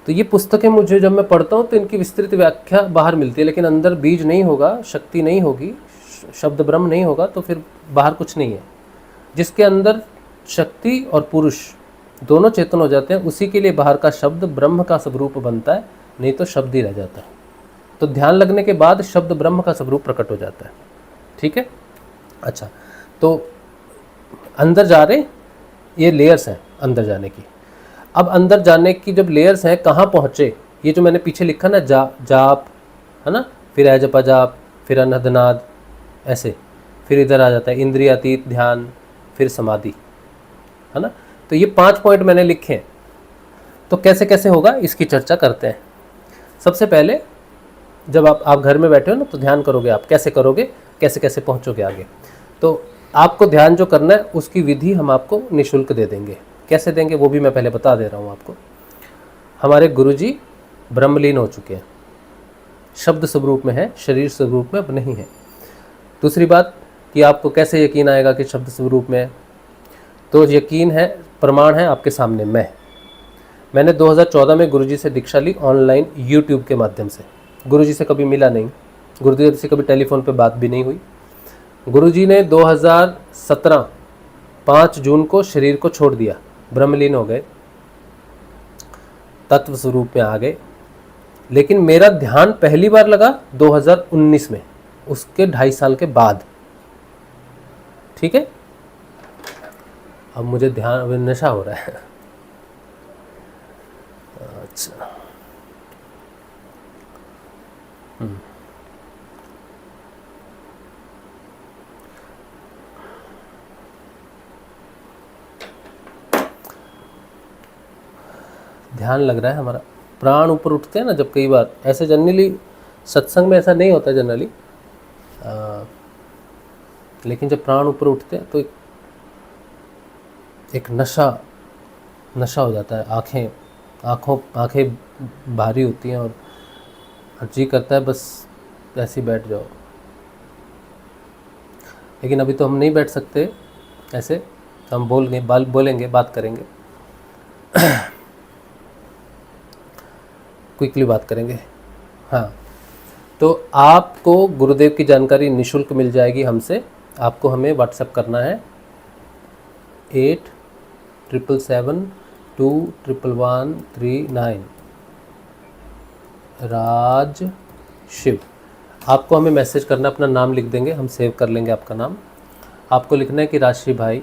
तो ये पुस्तकें मुझे जब मैं पढ़ता हूँ तो इनकी विस्तृत व्याख्या बाहर मिलती है, लेकिन अंदर बीज नहीं होगा, शक्ति नहीं होगी, शब्द ब्रह्म नहीं होगा, तो फिर बाहर कुछ नहीं है। जिसके अंदर शक्ति और पुरुष दोनों चेतन हो जाते हैं, उसी के लिए बाहर का शब्द ब्रह्म का स्वरूप बनता है, नहीं तो शब्द ही रह जाता है। तो ध्यान लगने के बाद शब्द ब्रह्म का स्वरूप प्रकट हो जाता है। ठीक है। अच्छा, तो अंदर जा रहे, ये लेयर्स हैं अंदर जाने की। अब अंदर जाने की जब लेयर्स हैं, कहाँ पहुँचे, ये जो मैंने पीछे लिखा ना, जाप है ना, फिर अजपा जाप, फिर अनहदनाद, ऐसे फिर इधर आ जाता है इंद्रियातीत ध्यान, फिर समाधि, है ना। तो ये 5 पॉइंट मैंने लिखे हैं। तो कैसे कैसे होगा इसकी चर्चा करते हैं। सबसे पहले जब आप घर में बैठे हो ना, तो ध्यान करोगे। आप कैसे करोगे, कैसे कैसे पहुंचोगे आगे। तो आपको ध्यान जो करना है उसकी विधि हम आपको निःशुल्क दे देंगे। कैसे देंगे वो भी मैं पहले बता दे रहा हूँ आपको। हमारे गुरुजी ब्रह्मलीन हो चुके हैं, शब्द स्वरूप में है, शरीर स्वरूप में अब नहीं है। दूसरी बात कि आपको कैसे यकीन आएगा कि शब्द स्वरूप में है, तो यकीन है, प्रमाण है आपके सामने। मैंने 2014 में गुरुजी से दीक्षा ली ऑनलाइन यूट्यूब के माध्यम से। गुरुजी से कभी मिला नहीं, गुरुदेव से कभी टेलीफोन पे बात भी नहीं हुई। गुरुजी ने 2017 5 जून को शरीर को छोड़ दिया, ब्रह्मलीन हो गए, तत्व स्वरूप में आ गए। लेकिन मेरा ध्यान पहली बार लगा 2019 में, उसके 2.5 साल के बाद। ठीक है। अब मुझे ध्यान, अब नशा हो रहा है। अच्छा, ध्यान लग रहा है हमारा। प्राण ऊपर उठते हैं ना जब, कई बार ऐसे जनरली सत्संग में ऐसा नहीं होता जनरली, लेकिन जब प्राण ऊपर उठते हैं तो एक नशा हो जाता है। आँखें भारी होती हैं और जी करता है बस ऐसे ही बैठ जाओ। लेकिन अभी तो हम नहीं बैठ सकते ऐसे, तो हम बोलेंगे, बात करेंगे, क्विकली बात करेंगे। हाँ, तो आपको गुरुदेव की जानकारी निःशुल्क मिल जाएगी हमसे। आपको हमें व्हाट्सएप करना है 8777211139 राज शिव। आपको हमें मैसेज करना, अपना नाम लिख देंगे, हम सेव कर लेंगे आपका नाम। आपको लिखना है कि राजश्री भाई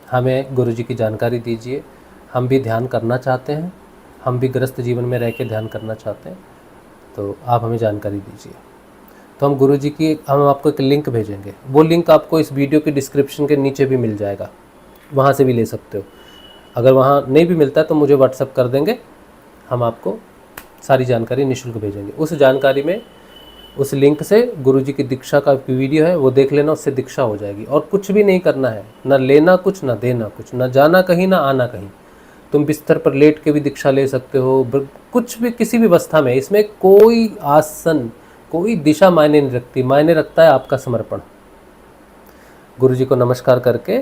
हमें गुरुजी की जानकारी दीजिए, हम भी ध्यान करना चाहते हैं, हम भी ग्रस्त जीवन में रह के ध्यान करना चाहते हैं, तो आप हमें जानकारी दीजिए। तो हम आपको एक लिंक भेजेंगे। वो लिंक आपको इस वीडियो के डिस्क्रिप्शन के नीचे भी मिल जाएगा, वहाँ से भी ले सकते हो। अगर वहाँ नहीं भी मिलता है तो मुझे व्हाट्सएप कर देंगे, हम आपको सारी जानकारी निःशुल्क भेजेंगे। उस जानकारी में, उस लिंक से गुरुजी की दीक्षा का वीडियो है, वो देख लेना, उससे दीक्षा हो जाएगी। और कुछ भी नहीं करना है, ना लेना कुछ, ना देना कुछ, ना जाना कहीं, ना आना कहीं। तुम बिस्तर पर लेट के भी दीक्षा ले सकते हो, कुछ भी, किसी भी अवस्था में। इसमें कोई आसन, कोई दिशा मायने नहीं रखती, मायने रखता है आपका समर्पण। गुरुजी को नमस्कार करके,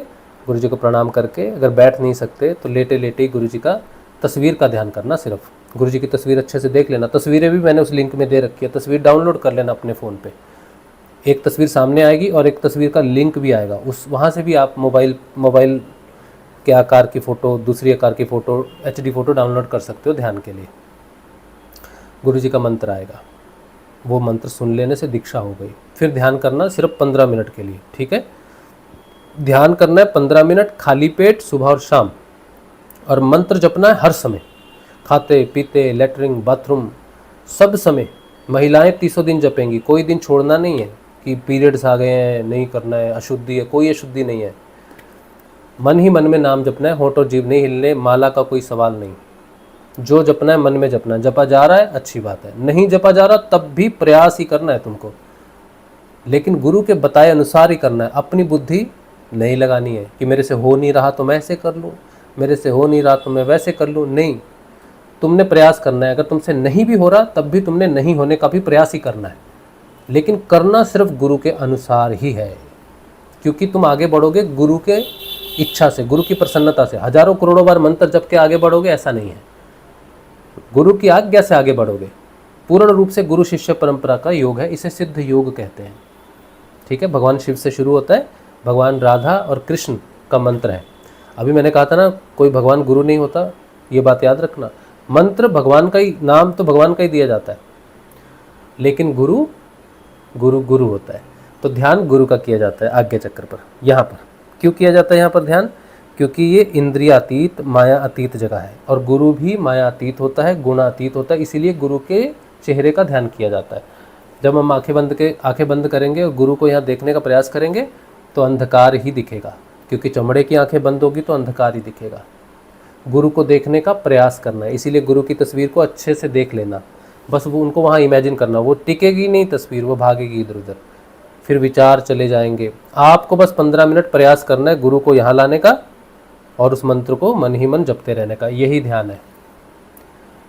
गुरुजी को प्रणाम करके, अगर बैठ नहीं सकते तो लेटे लेटे ही गुरुजी का तस्वीर का ध्यान करना। सिर्फ गुरुजी की तस्वीर अच्छे से देख लेना। तस्वीरें भी मैंने उस लिंक में दे रखी है, तस्वीर डाउनलोड कर लेना अपने फ़ोन पे। एक तस्वीर सामने आएगी और एक तस्वीर का लिंक भी आएगा, उस वहाँ से भी आप मोबाइल के आकार की फ़ोटो, दूसरी आकार की फ़ोटो, HD फ़ोटो डाउनलोड कर सकते हो ध्यान के लिए। गुरुजी का मंत्र आएगा, वो मंत्र सुन लेने से दीक्षा हो गई। फिर ध्यान करना सिर्फ 15 मिनट के लिए। ठीक है। ध्यान करना है 15 मिनट, खाली पेट, सुबह और शाम। और मंत्र जपना है हर समय, खाते पीते, लेटरिंग, बाथरूम, सब समय। महिलाएं 300 दिन जपेंगी, कोई दिन छोड़ना नहीं है कि पीरियड्स आ गए हैं नहीं करना है, अशुद्धि है, कोई अशुद्धि नहीं है। मन ही मन में नाम जपना है, होंठ और जीभ नहीं हिलने, माला का कोई सवाल नहीं। जो जपना है मन में जपना है। जपा जा रहा है अच्छी बात है, नहीं जपा जा रहा तब भी प्रयास ही करना है तुमको, लेकिन गुरु के बताए अनुसार ही करना है। अपनी बुद्धि नहीं लगानी है कि मेरे से हो नहीं रहा तो मैं ऐसे कर लूँ, मेरे से हो नहीं रहा तो मैं वैसे कर लूँ। नहीं, तुमने प्रयास करना है। अगर तुमसे नहीं भी हो रहा तब भी तुमने नहीं होने का भी प्रयास ही करना है, लेकिन करना सिर्फ गुरु के अनुसार ही है, क्योंकि तुम आगे बढ़ोगे गुरु के इच्छा से, गुरु की प्रसन्नता से। हजारों करोड़ों बार मंत्र जप के आगे बढ़ोगे ऐसा नहीं है, गुरु की आज्ञा से आगे बढ़ोगे। पूर्ण रूप से गुरु शिष्य परंपरा का योग है, इसे सिद्ध योग कहते हैं। ठीक है, भगवान शिव से शुरू होता है, भगवान राधा और कृष्ण का मंत्र है। अभी मैंने कहा था ना कोई भगवान गुरु नहीं होता, ये बात याद रखना। मंत्र भगवान का ही, नाम तो भगवान का ही दिया जाता है, लेकिन गुरु गुरु गुरु होता है। तो ध्यान गुरु का किया जाता है आज्ञा चक्र पर। यहाँ पर क्यों किया जाता है यहाँ पर ध्यान? क्योंकि ये इंद्रियातीत माया अतीत जगह है, और गुरु भी माया अतीत होता है, गुणातीत होता है, इसीलिए गुरु के चेहरे का ध्यान किया जाता है। जब हम आंखें बंद करेंगे और गुरु को यहाँ देखने का प्रयास करेंगे तो अंधकार ही दिखेगा, क्योंकि चमड़े की आंखें बंद होगी तो अंधकार ही दिखेगा। गुरु को देखने का प्रयास करना है, इसीलिए गुरु की तस्वीर को अच्छे से देख लेना। बस वो उनको वहाँ इमेजिन करना, वो टिकेगी नहीं तस्वीर, वो भागेगी इधर उधर, फिर विचार चले जाएंगे। आपको बस 15 मिनट प्रयास करना है गुरु को यहाँ लाने का, और उस मंत्र को मन ही मन जपते रहने का। यही ध्यान है।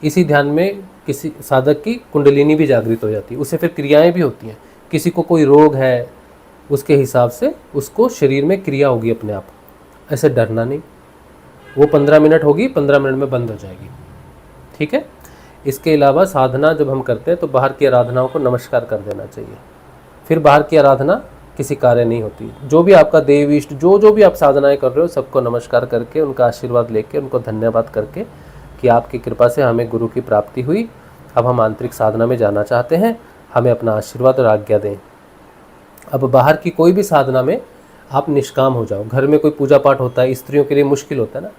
इसी ध्यान में किसी साधक की कुंडलिनी भी जागृत हो जाती है, उससे फिर क्रियाएं भी होती हैं। किसी को कोई रोग है, उसके हिसाब से उसको शरीर में क्रिया होगी अपने आप, ऐसे डरना नहीं। वो 15 मिनट होगी, 15 मिनट में बंद हो जाएगी। ठीक है। इसके अलावा साधना जब हम करते हैं तो बाहर की आराधनाओं को नमस्कार कर देना चाहिए। फिर बाहर की आराधना किसी कार्य नहीं होती। जो भी आपका देव इष्ट, जो भी आप साधनाएं कर रहे हो, सबको नमस्कार करके, उनका आशीर्वाद लेके, उनको धन्यवाद करके कि आपकी कृपा से हमें गुरु की प्राप्ति हुई, अब हम आंतरिक साधना में जाना चाहते हैं, हमें अपना आशीर्वाद और आज्ञा दें। अब बाहर की कोई भी साधना में आप निष्काम हो जाओ। घर में कोई पूजा पाठ होता है, स्त्रियों के लिए मुश्किल होता है ना,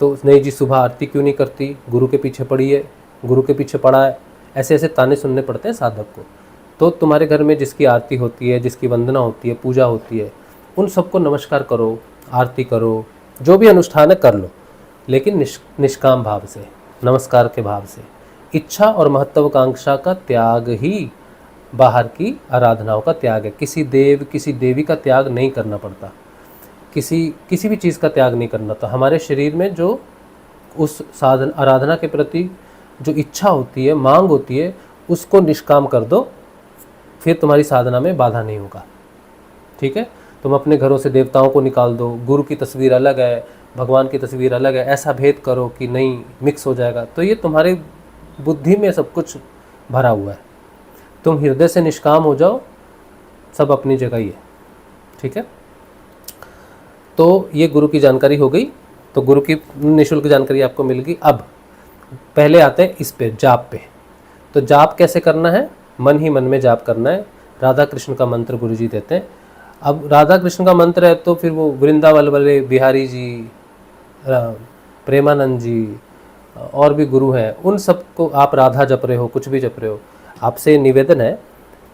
तो नहीं जी सुबह आरती क्यों नहीं करती, गुरु के पीछे पड़ी है, गुरु के पीछे पड़ा है, ऐसे ऐसे ताने सुनने पड़ते हैं साधक को। तो तुम्हारे घर में जिसकी आरती होती है, जिसकी वंदना होती है, पूजा होती है, उन सबको नमस्कार करो, आरती करो, जो भी अनुष्ठान है कर लो, लेकिन निष्काम भाव से, नमस्कार के भाव से। इच्छा और महत्वाकांक्षा का त्याग ही बाहर की आराधनाओं का त्याग है। किसी देव किसी देवी का त्याग नहीं करना पड़ता, किसी भी चीज़ का त्याग नहीं करना। तो हमारे शरीर में जो उस साधन आराधना के प्रति जो इच्छा होती है, मांग होती है, उसको निष्काम कर दो, फिर तुम्हारी साधना में बाधा नहीं होगा। ठीक है। तुम अपने घरों से देवताओं को निकाल दो, गुरु की तस्वीर अलग है, भगवान की तस्वीर अलग है, ऐसा भेद करो कि नहीं मिक्स हो जाएगा, तो ये तुम्हारी बुद्धि में सब कुछ भरा हुआ है। तुम हृदय से निष्काम हो जाओ, सब अपनी जगह ही है। ठीक है। तो ये गुरु की जानकारी हो गई। तो गुरु की निःशुल्क जानकारी आपको मिल गई। अब पहले आते हैं इस पे, जाप पे। तो जाप कैसे करना है? मन ही मन में जाप करना है। राधा कृष्ण का मंत्र गुरु जी देते हैं। अब राधा कृष्ण का मंत्र है तो फिर वो वृंदावन वाले बिहारी जी, प्रेमानंद जी और भी गुरु हैं, उन सबको आप राधा जप रहे हो, कुछ भी जप रहे हो, आपसे निवेदन है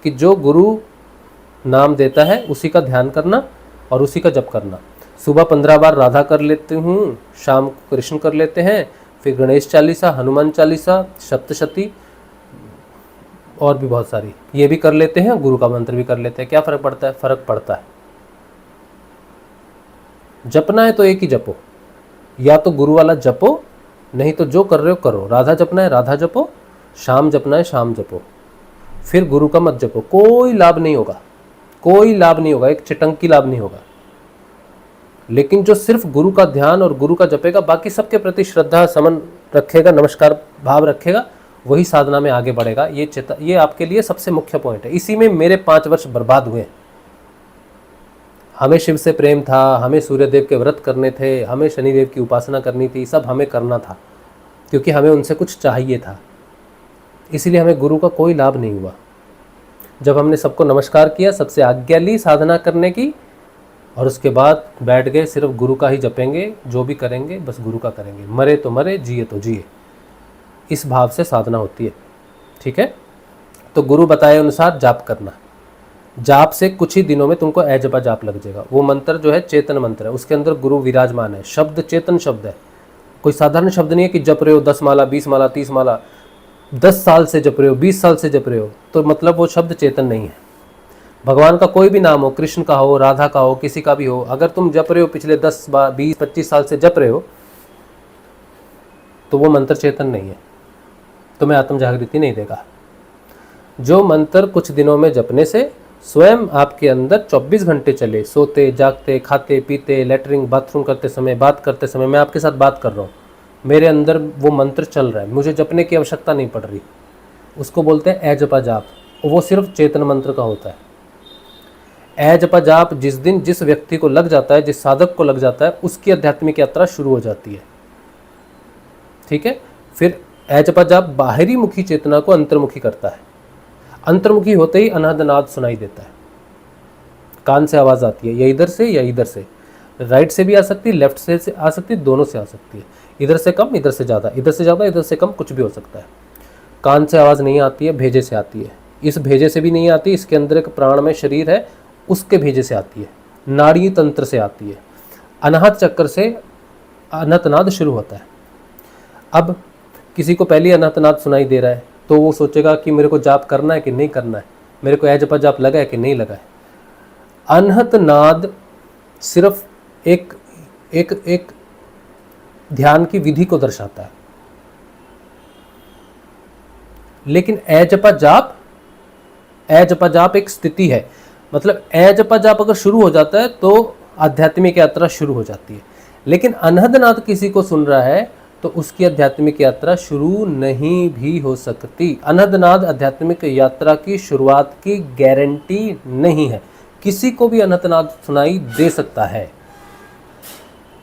कि जो गुरु नाम देता है उसी का ध्यान करना और उसी का जप करना। सुबह 15 बार राधा कर लेते हूँ, शाम को कृष्ण कर लेते हैं, फिर गणेश चालीसा, हनुमान चालीसा, सप्तशती और भी बहुत सारी ये भी कर लेते हैं, गुरु का मंत्र भी कर लेते हैं। क्या फ़र्क पड़ता है? फ़र्क पड़ता है। जपना है तो एक ही जपो, या तो गुरु वाला जपो, नहीं तो जो कर रहे हो करो। राधा जपना है राधा जपो, शाम जपना है शाम जपो, फिर गुरु का मत जपो। कोई लाभ नहीं होगा, कोई लाभ नहीं होगा, एक चिटंकी लाभ नहीं होगा। लेकिन जो सिर्फ गुरु का ध्यान और गुरु का जपेगा, बाकी सबके प्रति श्रद्धा समन रखेगा, नमस्कार भाव रखेगा, वही साधना में आगे बढ़ेगा। ये आपके लिए सबसे मुख्य पॉइंट है। इसी में मेरे 5 वर्ष बर्बाद हुए। हमें शिव से प्रेम था, हमें सूर्यदेव के व्रत करने थे, हमें शनिदेव की उपासना करनी थी, सब हमें करना था, क्योंकि हमें उनसे कुछ चाहिए था। इसीलिए हमें गुरु का कोई लाभ नहीं हुआ। जब हमने सबको नमस्कार किया, सबसे आज्ञा ली साधना करने की, और उसके बाद बैठ गए, सिर्फ गुरु का ही जपेंगे, जो भी करेंगे बस गुरु का करेंगे, मरे तो मरे, जिए तो जिए, इस भाव से साधना होती है। ठीक है। तो गुरु बताए अनुसार जाप करना। जाप से कुछ ही दिनों में तुमको अजपा जाप लग जाएगा। वो मंत्र जो है चेतन मंत्र है, उसके अंदर गुरु विराजमान है, शब्द चेतन शब्द है, कोई साधारण शब्द नहीं है कि जप रहे हो 10 माला 20 माला 30 माला 10 साल से जप रहे हो 20 साल से जप रहे हो, तो मतलब वो शब्द चेतन नहीं है। भगवान का कोई भी नाम हो, कृष्ण का हो, राधा का हो, किसी का भी हो, अगर तुम जप रहे हो पिछले 10 20 25 साल से जप रहे हो तो वो मंत्र चेतन नहीं है, तुम्हें आत्म जागृति नहीं देगा। जो मंत्र कुछ दिनों में जपने से स्वयं आपके अंदर 24 घंटे चले, सोते जागते खाते पीते लेटरिंग बाथरूम करते समय बात करते समय, मैं आपके साथ बात कर रहा हूँ, मेरे अंदर वो मंत्र चल रहा है, मुझे जपने की आवश्यकता नहीं पड़ रही, उसको बोलते हैं अजपा जाप। वो सिर्फ चेतन मंत्र का होता है। अजपा जाप जिस दिन जिस व्यक्ति को लग जाता है, जिस साधक को लग जाता है, उसकी आध्यात्मिक यात्रा शुरू हो जाती है। ठीक है। फिर अजपा जाप बाहरी मुखी चेतना को अंतर्मुखी करता है। अंतर्मुखी होते ही अनहद नाद सुनाई देता है, कान से आवाज़ आती है, या इधर से या इधर से, राइट से भी आ सकती है, लेफ्ट से आ सकती है, दोनों से आ सकती है, इधर से कम इधर से ज़्यादा, इधर से ज़्यादा इधर से कम, कुछ भी हो सकता है। कान से आवाज़ नहीं आती है, भेजे से आती है। इस भेजे से भी नहीं आती, इसके अंदर एक प्राणमय शरीर है, उसके भेजे से आती है, नाड़ी तंत्र से आती है। अनाहत चक्र से अनहतनाद शुरू होता है। अब किसी को पहली अनहतनाद सुनाई दे रहा है तो वो सोचेगा कि मेरे को जाप करना है कि नहीं करना है, मेरे को अजपा जाप लगा है कि नहीं लगा है। अनहतनाद सिर्फ एक एक एक ध्यान की विधि को दर्शाता है, लेकिन अजपा जाप एक स्थिति है। मतलब अजपा जाप अगर शुरू हो जाता है तो आध्यात्मिक यात्रा शुरू हो जाती है, लेकिन अनहदनाद किसी को सुन रहा है तो उसकी आध्यात्मिक यात्रा शुरू नहीं भी हो सकती। अनहदनाद आध्यात्मिक यात्रा की शुरुआत की गारंटी नहीं है। किसी को भी अनहदनाद सुनाई दे सकता है,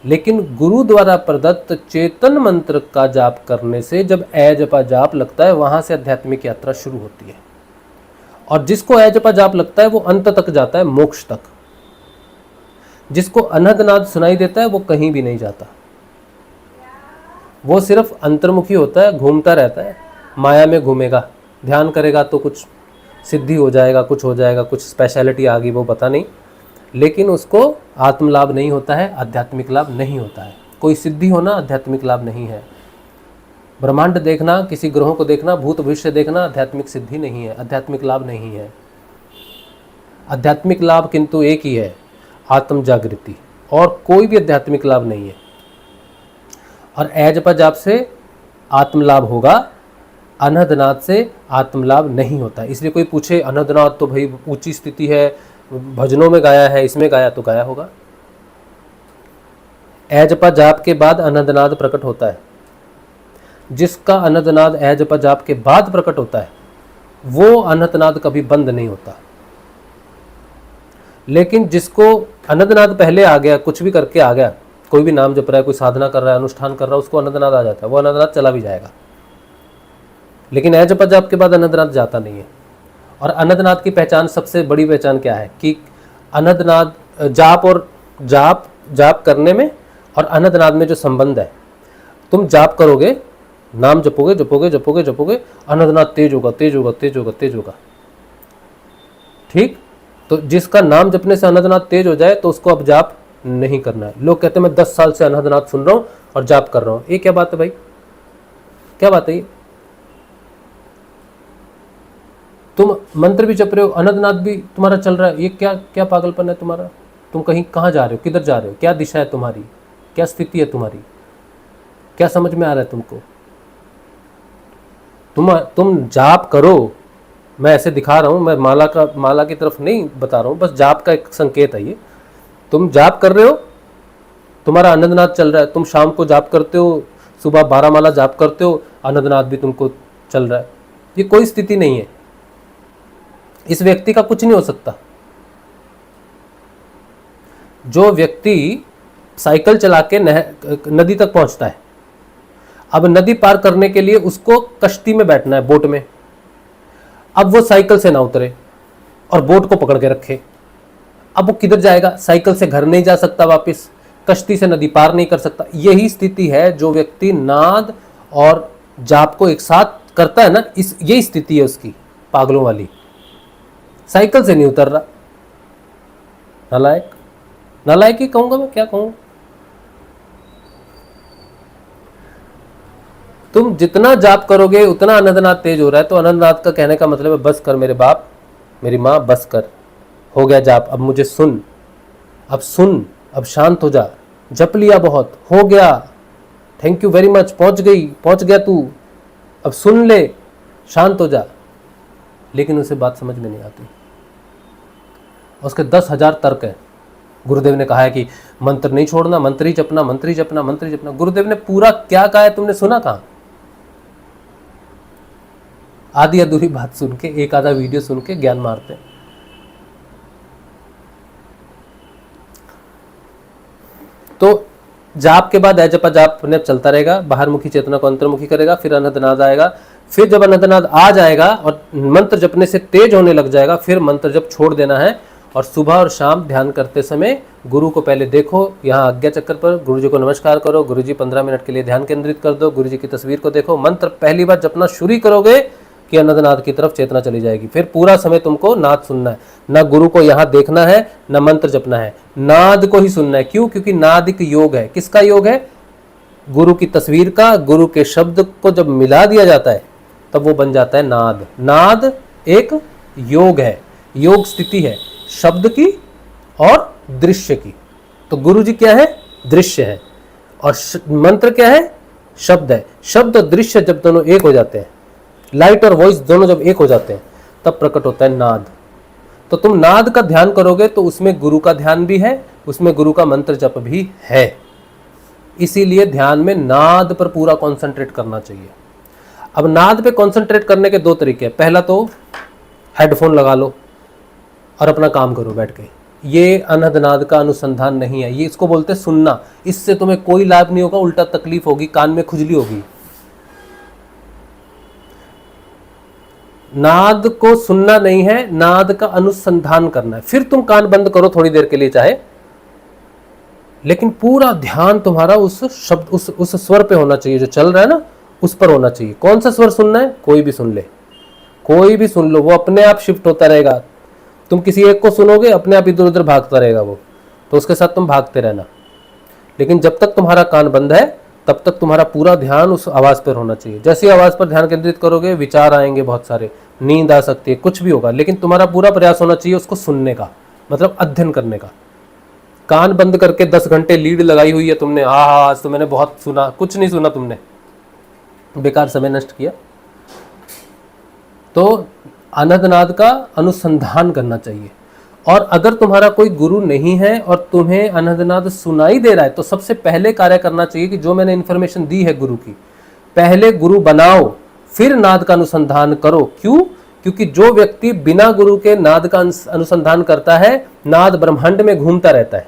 लेकिन गुरु द्वारा प्रदत्त चेतन मंत्र का जाप करने से जब अजपा जाप लगता है, वहां से आध्यात्मिक यात्रा शुरू होती है। और जिसको अजपा जाप लगता है वो अंत तक जाता है, मोक्ष तक। जिसको अनहदनाद सुनाई देता है वो कहीं भी नहीं जाता, वो सिर्फ अंतर्मुखी होता है, घूमता रहता है, माया में घूमेगा। ध्यान करेगा तो कुछ सिद्धि हो जाएगा, कुछ हो जाएगा, कुछ स्पेशलिटी आ गई, वो पता नहीं, लेकिन उसको आत्म लाभ नहीं होता है, आध्यात्मिक लाभ नहीं होता है। कोई सिद्धि होना आध्यात्मिक लाभ नहीं है। ब्रह्मांड देखना, किसी ग्रहों को देखना, भूत भविष्य देखना आध्यात्मिक सिद्धि नहीं है, आध्यात्मिक लाभ नहीं है। आध्यात्मिक लाभ किंतु एक ही है, आत्म जागृति, और कोई भी आध्यात्मिक लाभ नहीं है। और अजपा जाप से आत्म लाभ होगा, अनहदनाद से आत्म लाभ नहीं होता। इसलिए कोई पूछे अनहदनाद तो भाई ऊंची स्थिति है, भजनों में गाया है, इसमें गाया, तो गाया होगा। अजपा जाप के बाद अनहदनाद प्रकट होता है। जिसका अनहदनाद अजपा जाप के बाद प्रकट होता है वो अनहदनाद कभी बंद नहीं होता। लेकिन जिसको अनहदनाद पहले आ गया, कुछ भी करके आ गया, कोई भी नाम जप रहा है, कोई साधना कर रहा है, अनुष्ठान कर रहा है, उसको अनहदनाद आ जाता है, वो अनहदनाद चला भी जाएगा। लेकिन अजपा जाप के बाद अनहदनाद जाता नहीं है। और अनहदनाद की पहचान, सबसे बड़ी पहचान क्या है कि अनहदनाद जाप और जाप करने में और अनहदनाद में जो संबंध है, तुम जाप करोगे, नाम जपोगे जपोगे जपोगे जपोगे, अनहदनाद तेज होगा तेज होगा तेज होगा तेज होगा। ठीक, तो जिसका नाम जपने से अनहदनाद तेज हो जाए तो उसको अब जाप नहीं करना है। लोग कहते हैं मैं 10 साल से अनहदनाद सुन रहा हूं और जाप कर रहा हूं, ये क्या बात है भाई? क्या बात है ये? तुम मंत्र भी जप रहे हो, अनहदनाद भी तुम्हारा चल रहा है, ये क्या क्या पागलपन है तुम्हारा? तुम कहीं कहाँ जा रहे हो, किधर जा रहे हो, क्या दिशा है तुम्हारी, क्या स्थिति है तुम्हारी, क्या समझ में आ रहा है तुमको? तुम जाप करो, मैं ऐसे दिखा रहा हूँ, मैं माला की तरफ नहीं बता रहा हूँ, बस जाप का एक संकेत है ये। तुम जाप कर रहे हो, तुम्हारा अनहदनाद चल रहा है, तुम शाम को जाप करते हो, सुबह 12 माला जाप करते हो, अनहदनाद भी तुमको चल रहा है। ये कोई स्थिति नहीं है, इस व्यक्ति का कुछ नहीं हो सकता। जो व्यक्ति साइकिल चला के नदी तक पहुंचता है, अब नदी पार करने के लिए उसको कश्ती में बैठना है, बोट में। अब वो साइकिल से ना उतरे और बोट को पकड़ के रखे, अब वो किधर जाएगा? साइकिल से घर नहीं जा सकता वापस, कश्ती से नदी पार नहीं कर सकता। यही स्थिति है जो व्यक्ति नाद और जाप को एक साथ करता है ना, यही स्थिति है उसकी, पागलों वाली। साइकिल से नहीं उतर रहा। नालायक, नालायक ही कहूंगा मैं, क्या कहूंगा। तुम जितना जाप करोगे उतना अनंतनाद तेज हो रहा है। तो अनंतनाद का कहने का मतलब है बस कर मेरे बाप मेरी माँ, बस कर, हो गया जाप, अब मुझे सुन, अब सुन, अब शांत हो जा, जप लिया बहुत, हो गया, थैंक यू वेरी मच, पहुंच गया तू, अब सुन ले, शांत हो जा। लेकिन उसे बात समझ में नहीं आती, उसके 10,000 तर्क है। गुरुदेव ने कहा है कि मंत्र नहीं छोड़ना, मंत्र ही जपना, मंत्र ही जपना, मंत्र ही जपना। गुरुदेव ने पूरा क्या कहा है तुमने सुना कहां? आधी अधूरी बात सुन के, एक आधा वीडियो सुन के ज्ञान मारते हैं। तो जाप के बाद जपा जाप अपने चलता रहेगा, बाहर मुखी चेतना को अंतर्मुखी करेगा, फिर अनंतनाद आएगा। फिर जब अनंतनाद आ जाएगा और मंत्र जपने से तेज होने लग जाएगा, फिर मंत्र जप छोड़ देना है। और सुबह और शाम ध्यान करते समय गुरु को पहले देखो, यहाँ आज्ञा चक्कर पर गुरु जी को नमस्कार करो, गुरु जी 15 मिनट के लिए ध्यान केंद्रित कर दो, गुरु जी की तस्वीर को देखो। मंत्र पहली बार जपना शुरू करोगे कि अनंतनाद की तरफ चेतना चली जाएगी। फिर पूरा समय तुमको नाद सुनना है, ना गुरु को यहाँ देखना है, ना मंत्र जपना है, नाद को ही सुनना है। क्यों? क्योंकि नाद एक योग है। किसका योग है? गुरु की तस्वीर का। गुरु के शब्द को जब मिला दिया जाता है तब वो बन जाता है नाद। नाद एक योग है, योग स्थिति है शब्द की और दृश्य की। तो गुरु जी क्या है? दृश्य है, और मंत्र क्या है? शब्द है। शब्द और दृश्य जब दोनों एक हो जाते हैं, लाइट और वॉइस दोनों जब एक हो जाते हैं, तब प्रकट होता है नाद। तो तुम नाद का ध्यान करोगे तो उसमें गुरु का ध्यान भी है, उसमें गुरु का मंत्र जप भी है। इसीलिए ध्यान में नाद पर पूरा कंसंट्रेट करना चाहिए। अब नाद पे कंसंट्रेट करने के 2 तरीके हैं। पहला तो हेडफोन लगा लो और अपना काम करो बैठ के। ये अनहदनाद का अनुसंधान नहीं है, ये इसको बोलते सुनना। इससे तुम्हें कोई लाभ नहीं होगा, उल्टा तकलीफ होगी, कान में खुजली होगी। नाद को सुनना नहीं है, नाद का अनुसंधान करना है। फिर तुम कान बंद करो थोड़ी देर के लिए चाहे, लेकिन पूरा ध्यान तुम्हारा उस शब्द उस स्वर पे होना चाहिए जो चल रहा है ना, उस पर होना चाहिए। कौन सा स्वर सुनना है? कोई भी सुन ले, कोई भी सुन लो, वो अपने आप शिफ्ट होता रहेगा। तुम किसी एक को सुनोगे, अपने आप इधर उधर भागता रहेगा वो, तो उसके साथ तुम भागते रहना। लेकिन जब तक तुम्हारा कान बंद है तब तक तुम्हारा पूरा ध्यान उस आवाज़ पर होना चाहिए। जैसे आवाज़ पर ध्यान केंद्रित करोगे, विचार आएंगे बहुत सारे, नींद आ सकती है, कुछ भी होगा, लेकिन तुम्हारा पूरा प्रयास होना चाहिए उसको सुनने का, मतलब अध्ययन करने का। कान बंद करके 10 घंटे लीड लगाई हुई है तुमने, हाँ आज तो मैंने बहुत सुना, कुछ नहीं सुना तुमने, बेकार समय नष्ट किया। तो अनंतनाद का अनुसंधान करना चाहिए। और अगर तुम्हारा कोई गुरु नहीं है और तुम्हें अनंतनाद सुनाई दे रहा है, तो सबसे पहले कार्य करना चाहिए कि जो मैंने इन्फॉर्मेशन दी है गुरु की, पहले गुरु बनाओ, फिर नाद का अनुसंधान करो। क्यों? क्योंकि जो व्यक्ति बिना गुरु के नाद का अनुसंधान करता है, नाद ब्रह्मांड में घूमता रहता है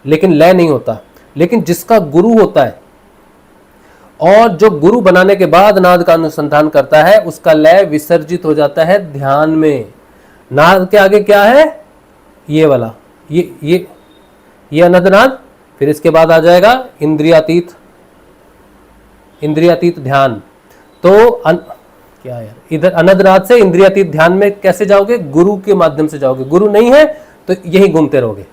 लेकिन लय नहीं होता। लेकिन जिसका गुरु होता है और जो गुरु बनाने के बाद नाद का अनुसंधान करता है, उसका लय विसर्जित हो जाता है ध्यान में। नाद के आगे क्या है? ये वाला, ये अनंतनाद। फिर इसके बाद आ जाएगा इंद्रियातीत ध्यान। तो क्या यार, इधर अनंतनाद से इंद्रियातीत ध्यान में कैसे जाओगे? गुरु के माध्यम से जाओगे। गुरु नहीं है तो यही घूमते रहोगे,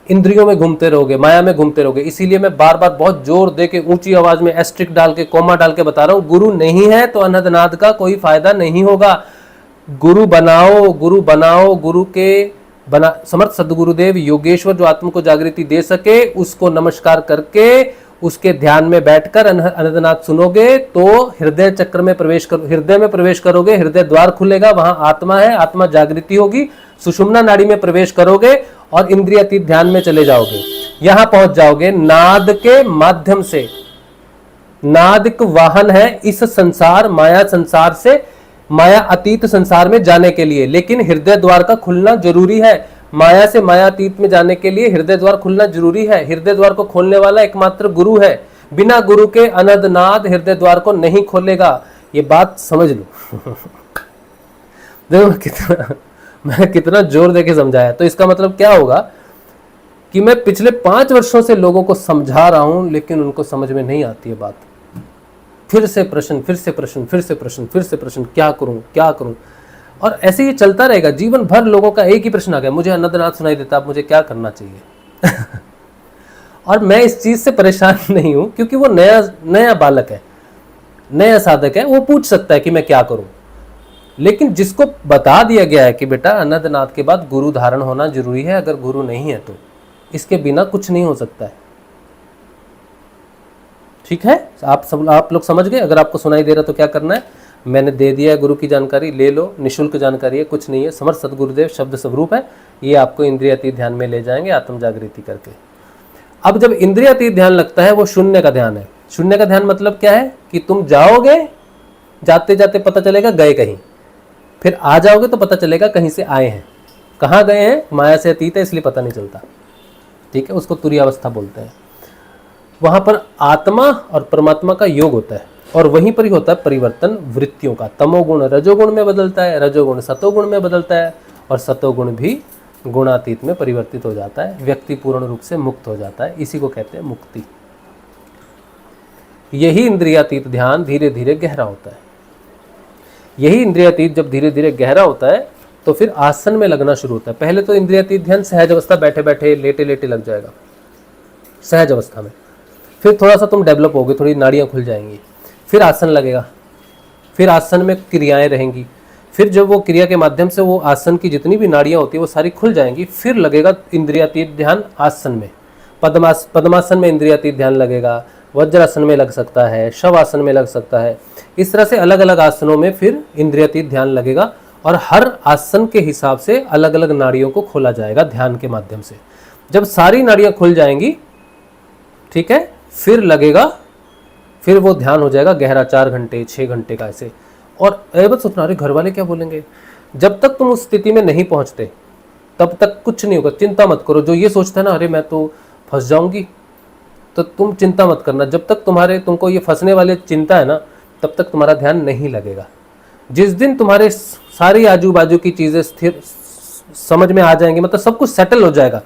इंद्रियों में घूमते रहोगे, माया में घूमते रहोगे। इसीलिए मैं बार बार बहुत जोर दे के ऊंची आवाज में एस्ट्रिक डाल के, कोमा डाल के बता रहा हूं, गुरु नहीं है तो अनंतनाद का कोई फायदा नहीं होगा। गुरु बनाओ, गुरु बनाओ, गुरु के बना समर्थ सदगुरुदेव योगेश्वर जो आत्मा को जागृति दे सके, उसको नमस्कार करके उसके ध्यान में बैठकर अनंतनाद सुनोगे तो हृदय चक्र में प्रवेश करो, हृदय में प्रवेश करोगे, हृदय द्वार खुलेगा, वहां आत्मा है, आत्मा जागृति होगी, सुषुम्ना नाड़ी में प्रवेश करोगे और इंद्रियातीत ध्यान में चले जाओगे। यहां पहुंच जाओगे नाद के माध्यम से। नाद एक वाहन है इस संसार माया संसार से माया अतीत संसार में जाने के लिए, लेकिन हृदय द्वार का खुलना जरूरी है। माया से माया अतीत में जाने के लिए हृदय द्वार खुलना जरूरी है। हृदय द्वार को खोलने वाला एकमात्र गुरु है। बिना गुरु के अनंतनाद हृदय द्वार को नहीं खोलेगा। ये बात समझ लो। देखो मैं कितना जोर देके समझाया। तो इसका मतलब क्या होगा कि मैं पिछले 5 वर्षों से लोगों को समझा रहा हूं, लेकिन उनको समझ में नहीं आती है बात। फिर से प्रश्न, फिर से प्रश्न, फिर से प्रश्न, फिर से प्रश्न, क्या करूं क्या करूं। और ऐसे ये चलता रहेगा जीवन भर। लोगों का एक ही प्रश्न आ गया, मुझे अनंतनाथ सुनाई देता, अब मुझे क्या करना चाहिए? और मैं इस चीज से परेशान नहीं हूं, क्योंकि वो नया नया बालक है, नया साधक है, वो पूछ सकता है कि मैं क्या करूं। लेकिन जिसको बता दिया गया है कि बेटा अनंतनाथ के बाद गुरु धारण होना जरूरी है, अगर गुरु नहीं है तो इसके बिना कुछ नहीं हो सकता है। ठीक है, आप लोग समझ गए? अगर आपको सुनाई दे रहा तो क्या करना है, मैंने दे दिया है गुरु की जानकारी, ले लो, निःशुल्क जानकारी है, कुछ नहीं है। समर्थ सदगुरुदेव शब्द स्वरूप है, ये आपको इंद्रियातीत ध्यान में ले जाएंगे आत्म जागृति करके। अब जब इंद्रियातीत ध्यान लगता है, वो शून्य का ध्यान है। शून्य का ध्यान मतलब क्या है कि तुम जाओगे, जाते जाते पता चलेगा गए कहीं, फिर आ जाओगे तो पता चलेगा कहीं से आए हैं। कहाँ गए हैं? माया से अतीत है, इसलिए पता नहीं चलता। ठीक है, उसको तुरीयावस्था बोलते हैं। वहां पर आत्मा और परमात्मा का योग होता है, और वहीं पर ही होता है परिवर्तन वृत्तियों का। तमोगुण रजोगुण में बदलता है, रजोगुण सतोगुण में बदलता है, और सतोगुण भी गुणातीत में परिवर्तित हो जाता है। व्यक्ति पूर्ण रूप से मुक्त हो जाता है, इसी को कहते हैं मुक्ति। यही इंद्रियातीत ध्यान धीरे धीरे गहरा होता है। यही इंद्रियातीत जब धीरे धीरे गहरा होता है तो फिर आसन में लगना शुरू होता है। पहले तो इंद्रियातीत ध्यान सहज अवस्था, बैठे बैठे लेटे लेटे लग जाएगा सहज अवस्था में। फिर थोड़ा सा तुम डेवलप होगे, थोड़ी नाड़ियाँ खुल जाएंगी, फिर आसन लगेगा, फिर आसन में क्रियाएं रहेंगी, फिर जब वो क्रिया के माध्यम से वो आसन की जितनी भी नाड़ियाँ होती है वो सारी खुल जाएंगी, फिर लगेगा इंद्रियातीत ध्यान आसन में। पद्मासन में इंद्रियातीत ध्यान लगेगा, वज्रासन में लग सकता है, शवासन में लग सकता है। इस तरह से अलग अलग आसनों में फिर इंद्रियातीत ध्यान लगेगा, और हर आसन के हिसाब से अलग अलग नाड़ियों को खोला जाएगा ध्यान के माध्यम से। जब सारी नाड़ियाँ खुल जाएंगी, ठीक है, फिर लगेगा, फिर वो ध्यान हो जाएगा गहरा, 4 घंटे 6 घंटे का ऐसे। और बस सोचना, अरे घर वाले क्या बोलेंगे? जब तक तुम उस स्थिति में नहीं पहुंचते तब तक कुछ नहीं होगा। चिंता मत करो। जो ये सोचता है ना, अरे मैं तो फंस जाऊंगी, तो तुम चिंता मत करना। जब तक तुमको ये फंसने वाली चिंता है ना, तब तक तुम्हारा ध्यान नहीं लगेगा। जिस दिन तुम्हारे सारी आजू बाजू की चीजें स्थिर समझ में आ जाएंगी, मतलब सब कुछ सेटल हो जाएगा,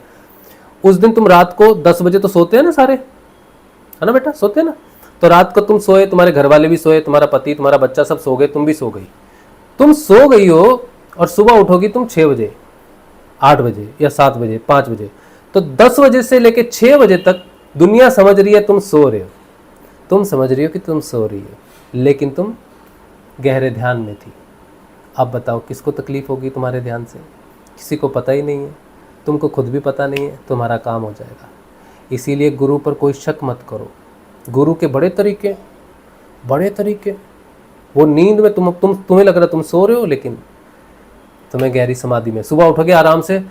उस दिन तुम रात को 10 बजे तो सोते हैं ना सारे, है ना बेटा, सोते हैं ना? तो रात को तुम सोए, तुम्हारे घर वाले भी सोए, तुम्हारा पति, तुम्हारा बच्चा सब सो गए, तुम भी सो गई। तुम सो गई हो और सुबह उठोगी तुम 6 बजे, 8 बजे या 7 बजे, 5 बजे। तो 10 बजे से लेके 6 बजे तक दुनिया समझ रही है तुम सो रहे हो। तुम समझ रही हो कि तुम सो रही हो, लेकिन तुम गहरे ध्यान में थी। अब बताओ किसको तकलीफ होगी तुम्हारे ध्यान से? किसी को पता ही नहीं है, तुमको खुद भी पता नहीं है, तुम्हारा काम हो जाएगा। इसीलिए गुरु पर कोई शक मत करो। गुरु के बड़े तरीके, वो नींद में तुम्हें लग रहा तुम सो रहे हो, लेकिन तुम्हें गहरी समाधि में सुबह उठोगे आराम से,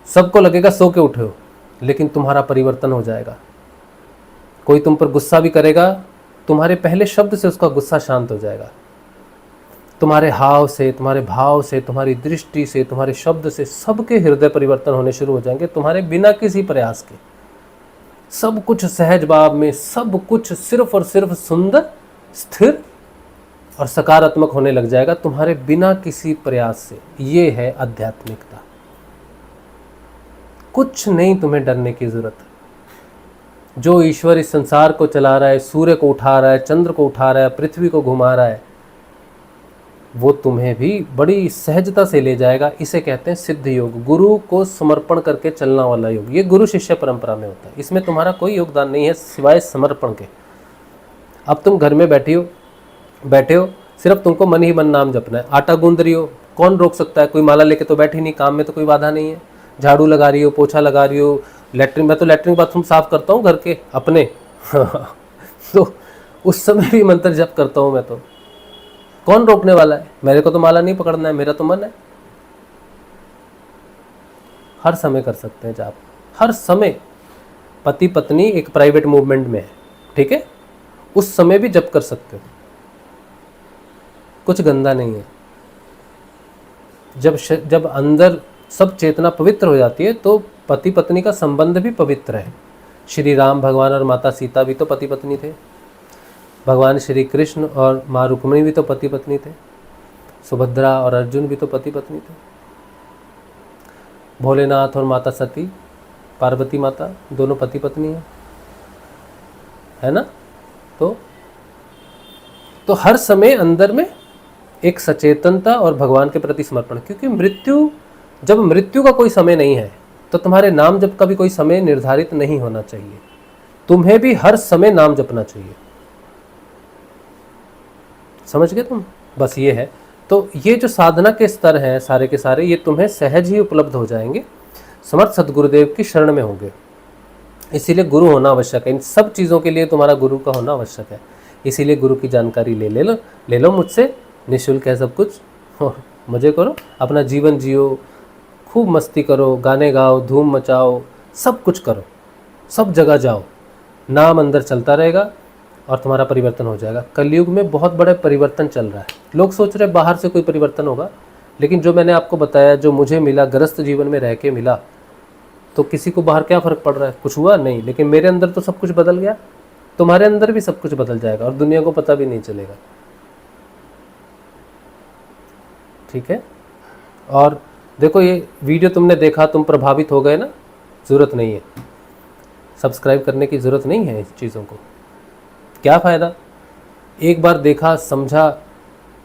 सबको लगेगा सो के उठे हो, लेकिन तुम्हारा परिवर्तन हो जाएगा। कोई तुम पर गुस्सा भी करेगा, तुम्हारे पहले शब्द से उसका गुस्सा शांत हो जाएगा। तुम्हारे हाव से, तुम्हारे भाव से, तुम्हारी दृष्टि से, तुम्हारे शब्द से सबके हृदय परिवर्तन होने शुरू हो जाएंगे, तुम्हारे बिना किसी प्रयास के। सब कुछ सहज भाव में, सब कुछ सिर्फ और सिर्फ सुंदर, स्थिर और सकारात्मक होने लग जाएगा तुम्हारे बिना किसी प्रयास से। ये है आध्यात्मिकता। कुछ नहीं तुम्हें डरने की जरूरत है। जो ईश्वर इस संसार को चला रहा है, सूर्य को उठा रहा है, चंद्र को उठा रहा है, पृथ्वी को घुमा रहा है, वो तुम्हें भी बड़ी सहजता से ले जाएगा। इसे कहते हैं सिद्ध योग, गुरु को समर्पण करके चलना वाला योग। ये गुरु शिष्य परंपरा में होता है, इसमें तुम्हारा कोई योगदान नहीं है सिवाय समर्पण के। अब तुम घर में बैठे हो, सिर्फ तुमको मन ही मन नाम जपना है। आटा गूंद रही हो, कौन रोक सकता है? कोई माला लेके तो बैठी नहीं, काम में तो कोई बाधा नहीं है। झाड़ू लगा रही हो, पोछा लगा रही हो, मैं तो लैट्रिन बाथरूम साफ करता हूँ घर के अपने तो उस समय भी मंत्र जप करता हूँ मैं। तो कौन रोकने वाला है? मेरे को तो माला नहीं पकड़ना है, मेरा तो मन है। हर समय कर सकते हैं जाप, हर समय। पति पत्नी एक प्राइवेट मूवमेंट में है, ठीक है, उस समय भी जप कर सकते हो, कुछ गंदा नहीं है। जब अंदर सब चेतना पवित्र हो जाती है तो पति पत्नी का संबंध भी पवित्र है। श्री राम भगवान और माता सीता भी तो पति पत्नी थे, भगवान श्री कृष्ण और माँ रुक्मिणी भी तो पति पत्नी थे, सुभद्रा और अर्जुन भी तो पति पत्नी थे, भोलेनाथ और माता सती, पार्वती माता, दोनों पति पत्नी है ना? तो हर समय अंदर में एक सचेतनता और भगवान के प्रति समर्पण। क्योंकि जब मृत्यु का कोई समय नहीं है तो तुम्हारे नाम जप का भी कोई समय निर्धारित नहीं होना चाहिए। तुम्हें भी हर समय नाम जपना चाहिए। समझ गए तुम? बस ये है। तो ये जो साधना के स्तर हैं सारे के सारे, ये तुम्हें सहज ही उपलब्ध हो जाएंगे, समर्थ सदगुरुदेव की शरण में होंगे। इसीलिए गुरु होना आवश्यक है। इन सब चीज़ों के लिए तुम्हारा गुरु का होना आवश्यक है। इसीलिए गुरु की जानकारी ले लो मुझसे, निःशुल्क है सब कुछ। और मज़े करो, अपना जीवन जियो, खूब मस्ती करो, गाने गाओ, धूम मचाओ, सब कुछ करो, सब जगह जाओ, नाम अंदर चलता रहेगा और तुम्हारा परिवर्तन हो जाएगा। कलयुग में बहुत बड़ा परिवर्तन चल रहा है। लोग सोच रहे बाहर से कोई परिवर्तन होगा, लेकिन जो मैंने आपको बताया, जो मुझे मिला, गृहस्थ जीवन में रह के मिला, तो किसी को बाहर क्या फ़र्क पड़ रहा है? कुछ हुआ नहीं, लेकिन मेरे अंदर तो सब कुछ बदल गया। तुम्हारे अंदर भी सब कुछ बदल जाएगा और दुनिया को पता भी नहीं चलेगा। ठीक है? और देखो, ये वीडियो तुमने देखा, तुम प्रभावित हो गए ना? ज़रूरत नहीं है सब्सक्राइब करने की, ज़रूरत नहीं है इस चीज़ों को। क्या फ़ायदा? एक बार देखा, समझा,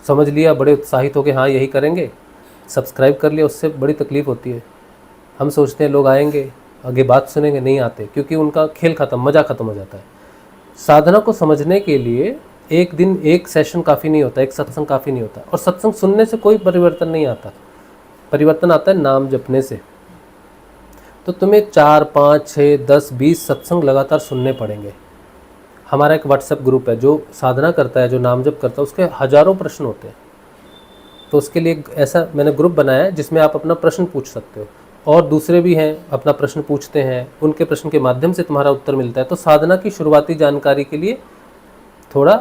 समझ लिया, बड़े उत्साहित हो के हाँ यही करेंगे, सब्सक्राइब कर लिया, उससे बड़ी तकलीफ़ होती है। हम सोचते हैं लोग आएंगे, आगे बात सुनेंगे, नहीं आते, क्योंकि उनका खेल ख़त्म, मज़ा ख़त्म हो जाता है। साधना को समझने के लिए एक दिन एक सेशन काफ़ी नहीं होता, एक सत्संग काफ़ी नहीं होता। और सत्संग सुनने से कोई परिवर्तन नहीं आता, परिवर्तन आता है नाम जपने से। तो तुम्हें 4, 5, 6, 10, 20 सत्संग लगातार सुनने पड़ेंगे। हमारा एक व्हाट्सएप ग्रुप है, जो साधना करता है, जो नाम जप करता है, उसके हज़ारों प्रश्न होते हैं। तो उसके लिए ऐसा मैंने ग्रुप बनाया है जिसमें आप अपना प्रश्न पूछ सकते हो, और दूसरे भी हैं अपना प्रश्न पूछते हैं, उनके प्रश्न के माध्यम से तुम्हारा उत्तर मिलता है। तो साधना की शुरुआती जानकारी के लिए थोड़ा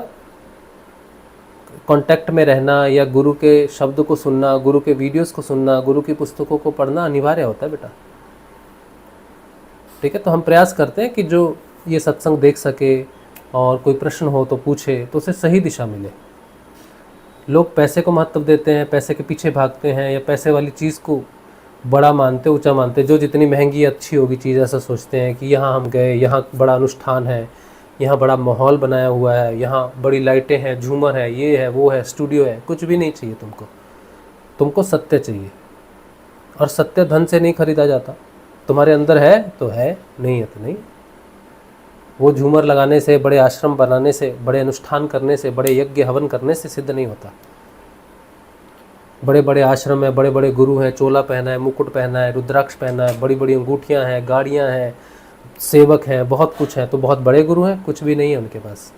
कांटेक्ट में रहना, या गुरु के शब्द को सुनना, गुरु के वीडियोस को सुनना, गुरु की पुस्तकों को पढ़ना अनिवार्य होता है बेटा। ठीक है? तो हम प्रयास करते हैं कि जो ये सत्संग देख सके और कोई प्रश्न हो तो पूछे, तो उसे सही दिशा मिले। लोग पैसे को महत्व देते हैं, पैसे के पीछे भागते हैं, या पैसे वाली चीज़ को बड़ा मानते, ऊंचा मानते। जो जितनी महंगी अच्छी होगी चीज़, ऐसा सोचते हैं कि यहाँ हम गए, यहाँ बड़ा अनुष्ठान है, यहाँ बड़ा माहौल बनाया हुआ है, यहाँ बड़ी लाइटें हैं, झूमर है, ये है, वो है, स्टूडियो है। कुछ भी नहीं चाहिए तुमको सत्य चाहिए। और सत्य धन से नहीं खरीदा जाता। तुम्हारे अंदर है तो है, नहीं है तो नहीं। वो झूमर लगाने से, बड़े आश्रम बनाने से, बड़े अनुष्ठान करने से, बड़े यज्ञ हवन करने से सिद्ध नहीं होता। बड़े बड़े आश्रम है, बड़े बड़े गुरु हैं, चोला पहना है, मुकुट पहना है, रुद्राक्ष पहना है, बड़ी बड़ी अंगूठियां हैं, गाड़ियां हैं, सेवक हैं, बहुत कुछ है, तो बहुत बड़े गुरु हैं? कुछ भी नहीं है उनके पास।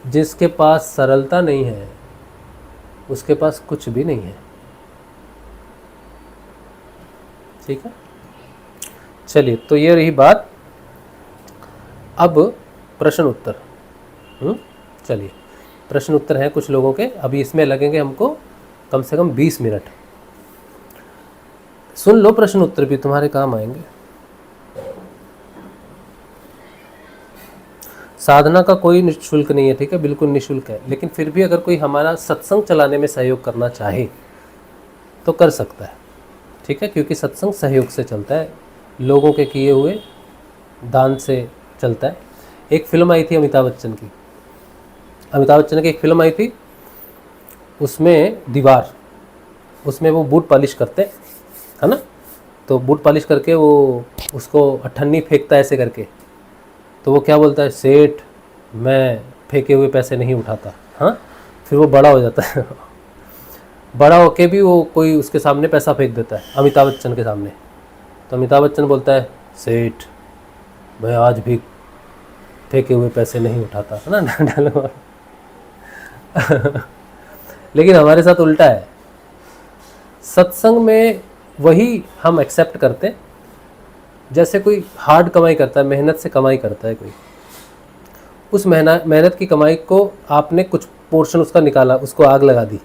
जिसके पास सरलता नहीं है उसके पास कुछ भी नहीं है। ठीक है? चलिए, तो ये रही बात। अब प्रश्न उत्तर। चलिए, प्रश्न उत्तर हैं कुछ लोगों के। अभी इसमें लगेंगे हमको कम से कम 20 मिनट। सुन लो, प्रश्न उत्तर भी तुम्हारे काम आएंगे। साधना का कोई निःशुल्क नहीं है, ठीक है? बिल्कुल निःशुल्क है। लेकिन फिर भी अगर कोई हमारा सत्संग चलाने में सहयोग करना चाहे तो कर सकता है। ठीक है? क्योंकि सत्संग सहयोग से चलता है, लोगों के किए हुए दान से चलता है। एक फिल्म आई थी अमिताभ बच्चन की, अमिताभ बच्चन की एक फिल्म आई थी, उसमें दीवार, उसमें वो बूट पॉलिश करते है ना, तो बूट पॉलिश करके वो उसको अठन्नी फेंकता है ऐसे करके, तो वो क्या बोलता है, सेठ मैं फेंके हुए पैसे नहीं उठाता। हाँ, फिर वो बड़ा हो जाता है बड़ा होके भी वो कोई उसके सामने पैसा फेंक देता है, अमिताभ बच्चन के सामने, तो अमिताभ बच्चन बोलता है, सेठ मैं आज भी फेंके हुए पैसे नहीं उठाता, है ना डालो लेकिन हमारे साथ उल्टा है। सत्संग में वही हम एक्सेप्ट करते हैं, जैसे कोई हार्ड कमाई करता है, मेहनत से कमाई करता है कोई, उस मेहनत की कमाई को आपने कुछ पोर्शन उसका निकाला, उसको आग लगा दी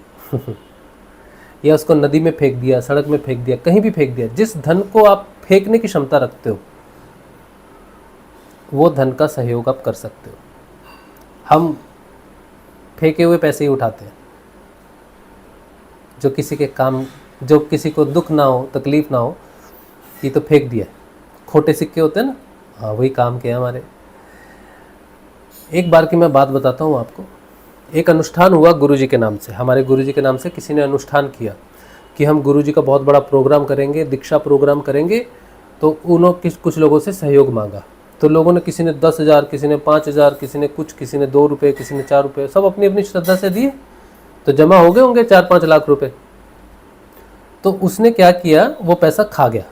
या उसको नदी में फेंक दिया, सड़क में फेंक दिया, कहीं भी फेंक दिया। जिस धन को आप फेंकने की क्षमता रखते हो वो धन का सहयोग आप कर सकते हो। हम फेंके हुए पैसे ही उठाते हैं, जो किसी के काम, जो किसी को दुख ना हो, तकलीफ ना हो, ये तो फेंक दिया। खोटे सिक्के होते हैं ना, हाँ वही काम के हमारे। एक बार की मैं बात बताता हूँ आपको। एक अनुष्ठान हुआ गुरुजी के नाम से, हमारे गुरुजी के नाम से किसी ने अनुष्ठान किया कि हम गुरुजी का बहुत बड़ा प्रोग्राम करेंगे, दीक्षा प्रोग्राम करेंगे। तो उन्होंने कुछ लोगों से सहयोग मांगा। तो लोगों ने, किसी ने 10,000, किसी ने 5,000, किसी ने कुछ, किसी ने 2 रुपये, किसी ने 4 रुपये, सब अपनी अपनी श्रद्धा से दिए। तो जमा हो गए होंगे 4-5 लाख रुपए। तो उसने क्या किया, वो पैसा खा गया।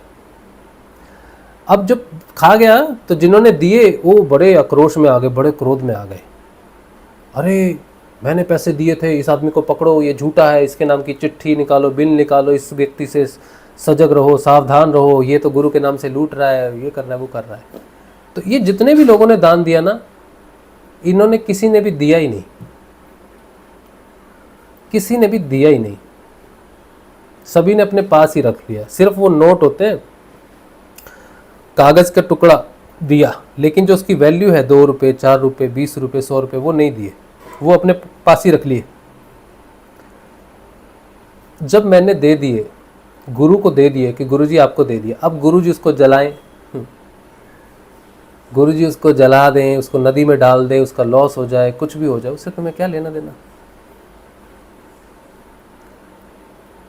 अब जब खा गया तो जिन्होंने दिए वो बड़े आक्रोश में आ गए, बड़े क्रोध में आ गए। अरे मैंने पैसे दिए थे, इस आदमी को पकड़ो, ये झूठा है, इसके नाम की चिट्ठी निकालो, बिल निकालो, इस व्यक्ति से सजग रहो, सावधान रहो, ये तो गुरु के नाम से लूट रहा है, ये कर रहा है, वो कर रहा है। तो ये जितने भी लोगों ने दान दिया ना, इन्होंने किसी ने भी दिया ही नहीं, किसी ने भी दिया ही नहीं, सभी ने अपने पास ही रख लिया। सिर्फ वो नोट होते हैं, कागज का टुकड़ा दिया, लेकिन जो उसकी वैल्यू है 2 रुपये, 4 रुपये, 20 रुपये, 100 रुपये, वो नहीं दिए, वो अपने पास ही रख लिए। जब मैंने दे दिए, गुरु को दे दिए कि गुरुजी आपको दे दिया, अब गुरुजी उसको जलाएं, गुरुजी उसको जला दें, उसको नदी में डाल दें, उसका लॉस हो जाए, कुछ भी हो जाए, उससे तुम्हें क्या लेना देना।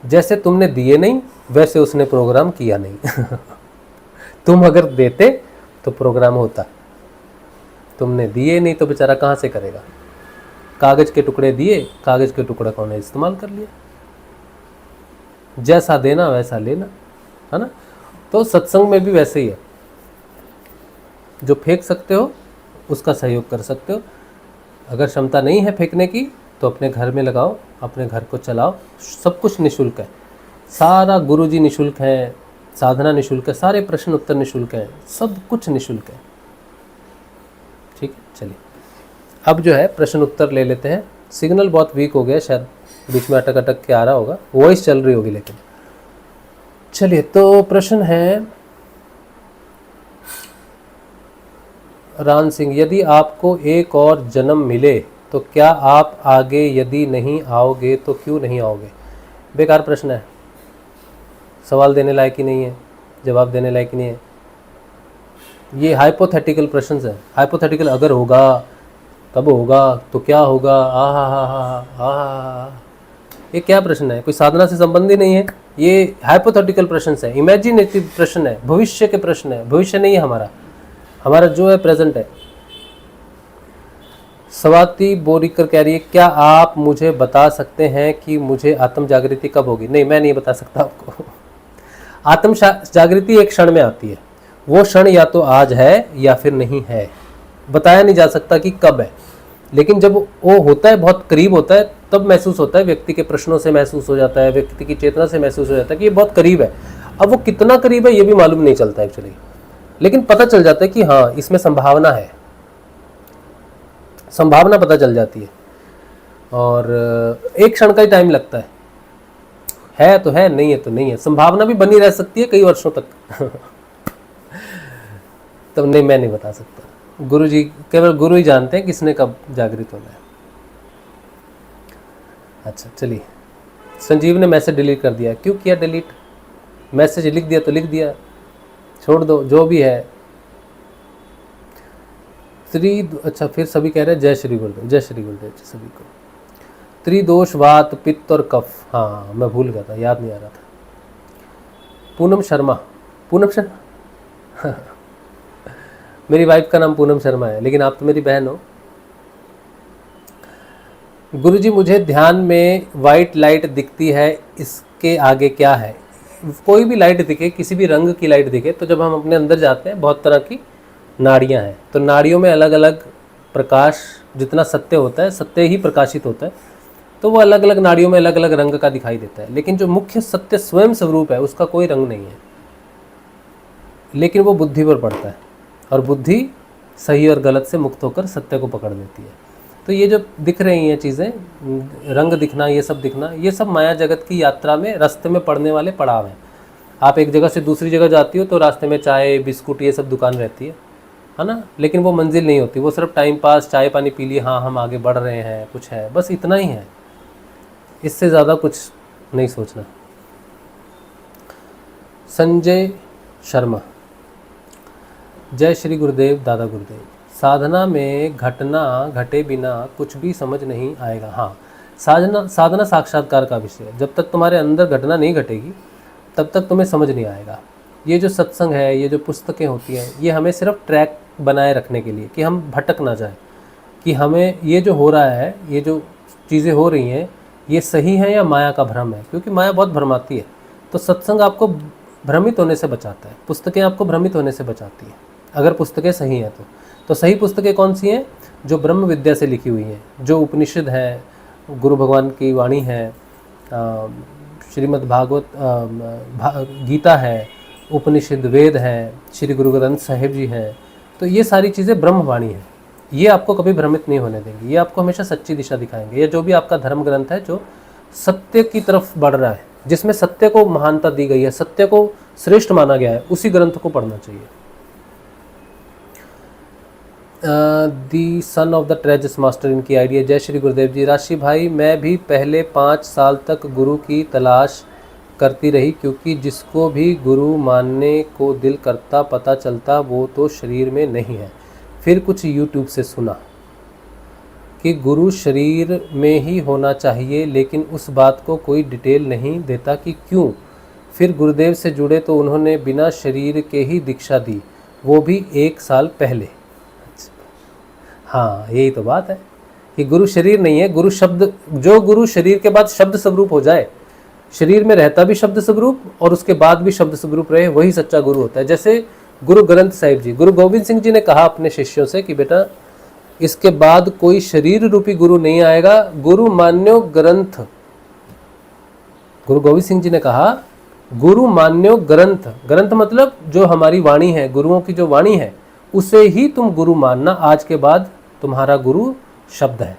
जैसे तुमने दिए नहीं, वैसे उसने प्रोग्राम किया नहीं। तुम अगर देते तो प्रोग्राम होता, तुमने दिए नहीं तो बेचारा कहाँ से करेगा। कागज के टुकड़े दिए, कागज के टुकड़े को उन्हें इस्तेमाल कर लिया। जैसा देना वैसा लेना, है ना। तो सत्संग में भी वैसे ही है, जो फेंक सकते हो उसका सहयोग कर सकते हो। अगर क्षमता नहीं है फेंकने की तो अपने घर में लगाओ, अपने घर को चलाओ, सब कुछ निःशुल्क है, सारा गुरुजी निःशुल्क है, साधना निःशुल्क है, सारे प्रश्न उत्तर निःशुल्क है, सब कुछ निःशुल्क है। ठीक है, चलिए अब जो है प्रश्न उत्तर ले लेते हैं। सिग्नल बहुत वीक हो गया, शायद बीच में अटक अटक के आ रहा होगा, वॉइस चल रही होगी लेकिन। चलिए, तो प्रश्न है रान सिंह, यदि आपको एक और जन्म मिले तो क्या आप आगे, यदि नहीं आओगे तो क्यों नहीं आओगे? बेकार प्रश्न है, सवाल देने लायक ही नहीं है, जवाब देने लायक ही नहीं है। ये हाइपोथेटिकल प्रश्न है। हाइपोथेटिकल, अगर होगा तब होगा तो क्या होगा, ये क्या प्रश्न है? कोई साधना से संबंधी नहीं है, ये हाइपोथेटिकल प्रश्न है, इमेजिनेटिव प्रश्न है, भविष्य के प्रश्न है। भविष्य नहीं है हमारा, हमारा जो है प्रेजेंट है। स्वाति बोरीकर कह रही है, क्या आप मुझे बता सकते हैं कि मुझे आत्म जागृति कब होगी? नहीं, मैं नहीं बता सकता आपको। आत्म जागृति एक क्षण में आती है, वो क्षण या तो आज है या फिर नहीं है, बताया नहीं जा सकता कि कब है। लेकिन जब वो होता है, बहुत करीब होता है, तब महसूस होता है, व्यक्ति के प्रश्नों से महसूस हो जाता है, व्यक्ति की चेतना से महसूस हो जाता है कि ये बहुत करीब है। अब वो कितना करीब है ये भी मालूम नहीं चलता एक्चुअली, लेकिन पता चल जाता है कि हाँ, इसमें संभावना है, संभावना पता चल जाती है। और एक क्षण का ही टाइम लगता है तो है, नहीं है तो नहीं है। संभावना भी बनी रह सकती है कई वर्षों तक। तो नहीं, मैं नहीं बता सकता, गुरुजी, केवल गुरु ही जानते हैं किसने कब जागृत होना है। अच्छा, चलिए, संजीव ने मैसेज डिलीट कर दिया। क्यों किया डिलीट? मैसेज लिख दिया तो लिख दिया, छोड़ दो, जो भी है। अच्छा, फिर सभी कह रहे हैं जय श्री गुरुदेव, जय श्री गुरुदेव सभी को। त्रिदोष, वात, पित्त और कफ, हाँ मैं भूल गया था, याद नहीं आ रहा था। पूनम शर्मा, पूनम शर्मा मेरी वाइफ का नाम पूनम शर्मा है, लेकिन आप तो मेरी बहन हो। गुरुजी, मुझे ध्यान में वाइट लाइट दिखती है, इसके आगे क्या है? कोई भी लाइट दिखे, किसी भी रंग की लाइट दिखे, तो जब हम अपने अंदर जाते हैं, बहुत तरह की नाड़ियाँ हैं, तो नाड़ियों में अलग अलग प्रकाश, जितना सत्य होता है, सत्य ही प्रकाशित होता है, तो वो अलग अलग नाड़ियों में अलग अलग रंग का दिखाई देता है। लेकिन जो मुख्य सत्य स्वयं स्वरूप है, उसका कोई रंग नहीं है, लेकिन वो बुद्धि पर पड़ता है, और बुद्धि सही और गलत से मुक्त होकर सत्य को पकड़ लेती है। तो ये जो दिख रही हैं चीज़ें, रंग दिखना, ये सब दिखना, ये सब माया जगत की यात्रा में रास्ते में पड़ने वाले पड़ाव हैं। आप एक जगह से दूसरी जगह जाती हो तो रास्ते में चाय, बिस्कुट, ये सब दुकान रहती है ना, लेकिन वो मंजिल नहीं होती, वो सिर्फ टाइम पास, चाय पानी पी लिए, हाँ हम आगे बढ़ रहे हैं, कुछ है, बस इतना ही है, इससे ज़्यादा कुछ नहीं सोचना। संजय शर्मा, जय श्री गुरुदेव, दादा गुरुदेव। साधना में घटना घटे बिना कुछ भी समझ नहीं आएगा। हाँ, साधना साक्षात्कार का विषय है। जब तक तुम्हारे अंदर घटना नहीं घटेगी तब तक तुम्हें समझ नहीं आएगा। ये जो सत्संग है, ये जो पुस्तकें होती हैं, ये हमें सिर्फ ट्रैक बनाए रखने के लिए, कि हम भटक ना जाए, कि हमें ये जो हो रहा है, ये जो चीज़ें हो रही हैं, ये सही है या माया का भ्रम है, क्योंकि माया बहुत भ्रमाती है। तो सत्संग आपको भ्रमित होने से बचाता है, पुस्तकें आपको भ्रमित होने से बचाती हैं, अगर पुस्तकें सही हैं तो सही पुस्तकें कौन सी हैं? जो ब्रह्म विद्या से लिखी हुई हैं, जो उपनिषद है, गुरु भगवान की वाणी है, श्रीमद् भागवत गीता है, उपनिषद वेद है, श्री गुरु ग्रंथ साहिब जी हैं। तो ये सारी चीज़ें ब्रह्मवाणी है, ये आपको कभी भ्रमित नहीं होने देंगे, ये आपको हमेशा सच्ची दिशा दिखाएंगे। या जो भी आपका धर्म ग्रंथ है जो सत्य की तरफ बढ़ रहा है, जिसमें सत्य को महानता दी गई है, सत्य को श्रेष्ठ माना गया है, उसी ग्रंथ को पढ़ना चाहिए। दी सन ऑफ द ट्रेजस मास्टर, इनकी आइडिया। जय श्री गुरुदेव जी। राशि भाई, मैं भी पहले 5 साल तक गुरु की तलाश करती रही, क्योंकि जिसको भी गुरु मानने को दिल करता पता चलता वो तो शरीर में नहीं है। फिर कुछ यूट्यूब से सुना कि गुरु शरीर में ही होना चाहिए, लेकिन उस बात को कोई डिटेल नहीं देता कि क्यों। फिर गुरुदेव से जुड़े तो उन्होंने बिना शरीर के ही दीक्षा दी, वो भी 1 साल पहले। हाँ, यही तो बात है कि गुरु शरीर नहीं है, गुरु शब्द। जो गुरु शरीर के बाद शब्द स्वरूप हो जाए, शरीर में रहता भी शब्द स्वरूप और उसके बाद भी शब्द स्वरूप रहे, वही सच्चा गुरु होता है। जैसे गुरु ग्रंथ साहिब जी, गुरु गोविंद सिंह जी ने कहा अपने शिष्यों से कि बेटा, इसके बाद कोई शरीर रूपी गुरु नहीं आएगा, गुरु मान्यो ग्रंथ। गुरु गोविंद सिंह जी ने कहा गुरु मान्यो ग्रंथ। ग्रंथ मतलब जो हमारी वाणी है, गुरुओं की जो वाणी है, उसे ही तुम गुरु मानना। आज के बाद तुम्हारा गुरु शब्द है।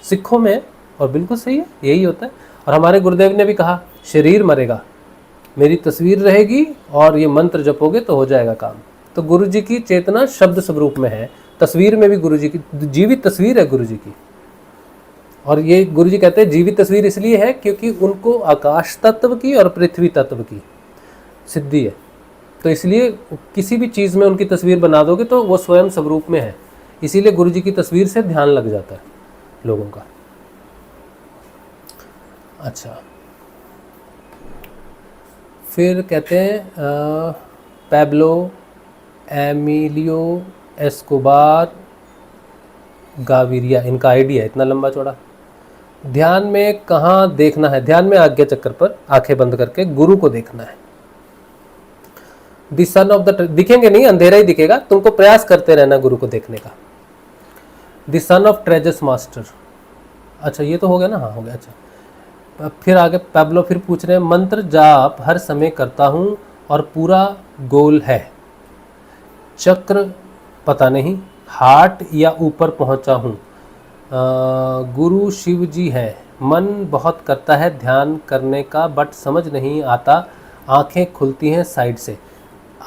सिखों में, और बिल्कुल सही है, यही होता है। और हमारे गुरुदेव ने भी कहा शरीर मरेगा, मेरी तस्वीर रहेगी और ये मंत्र जपोगे तो हो जाएगा काम। तो गुरु जी की चेतना शब्द स्वरूप में है, तस्वीर में भी गुरु जी की जीवित तस्वीर है गुरु जी की। और ये गुरु जी कहते हैं जीवित तस्वीर इसलिए है क्योंकि उनको आकाश तत्व की और पृथ्वी तत्व की सिद्धि है। तो इसलिए किसी भी चीज़ में उनकी तस्वीर बना दोगे तो वो स्वयं स्वरूप में है। इसीलिए गुरु जी की तस्वीर से ध्यान लग जाता है लोगों का। अच्छा, फिर कहते हैं पैब्लो एमिलियो एस्कोबार गाविरिया, इनका आइडिया इतना लंबा चौड़ा। ध्यान में कहाँ देखना है? ध्यान में आज्ञा चक्र पर आंखें बंद करके गुरु को देखना है। द सन ऑफ द, दिखेंगे नहीं, अंधेरा ही दिखेगा, तुमको प्रयास करते रहना गुरु को देखने का। द सन ऑफ ट्रेजस मास्टर, अच्छा ये तो हो गया ना, हाँ हो गया। अच्छा, फिर आगे पैब्लो फिर पूछ रहे हैं, मंत्र जाप हर समय करता हूँ और पूरा गोल है, चक्र पता नहीं, हार्ट या ऊपर पहुँचा हूँ। गुरु शिव जी है, मन बहुत करता है ध्यान करने का, बट समझ नहीं आता। आंखें खुलती हैं साइड से,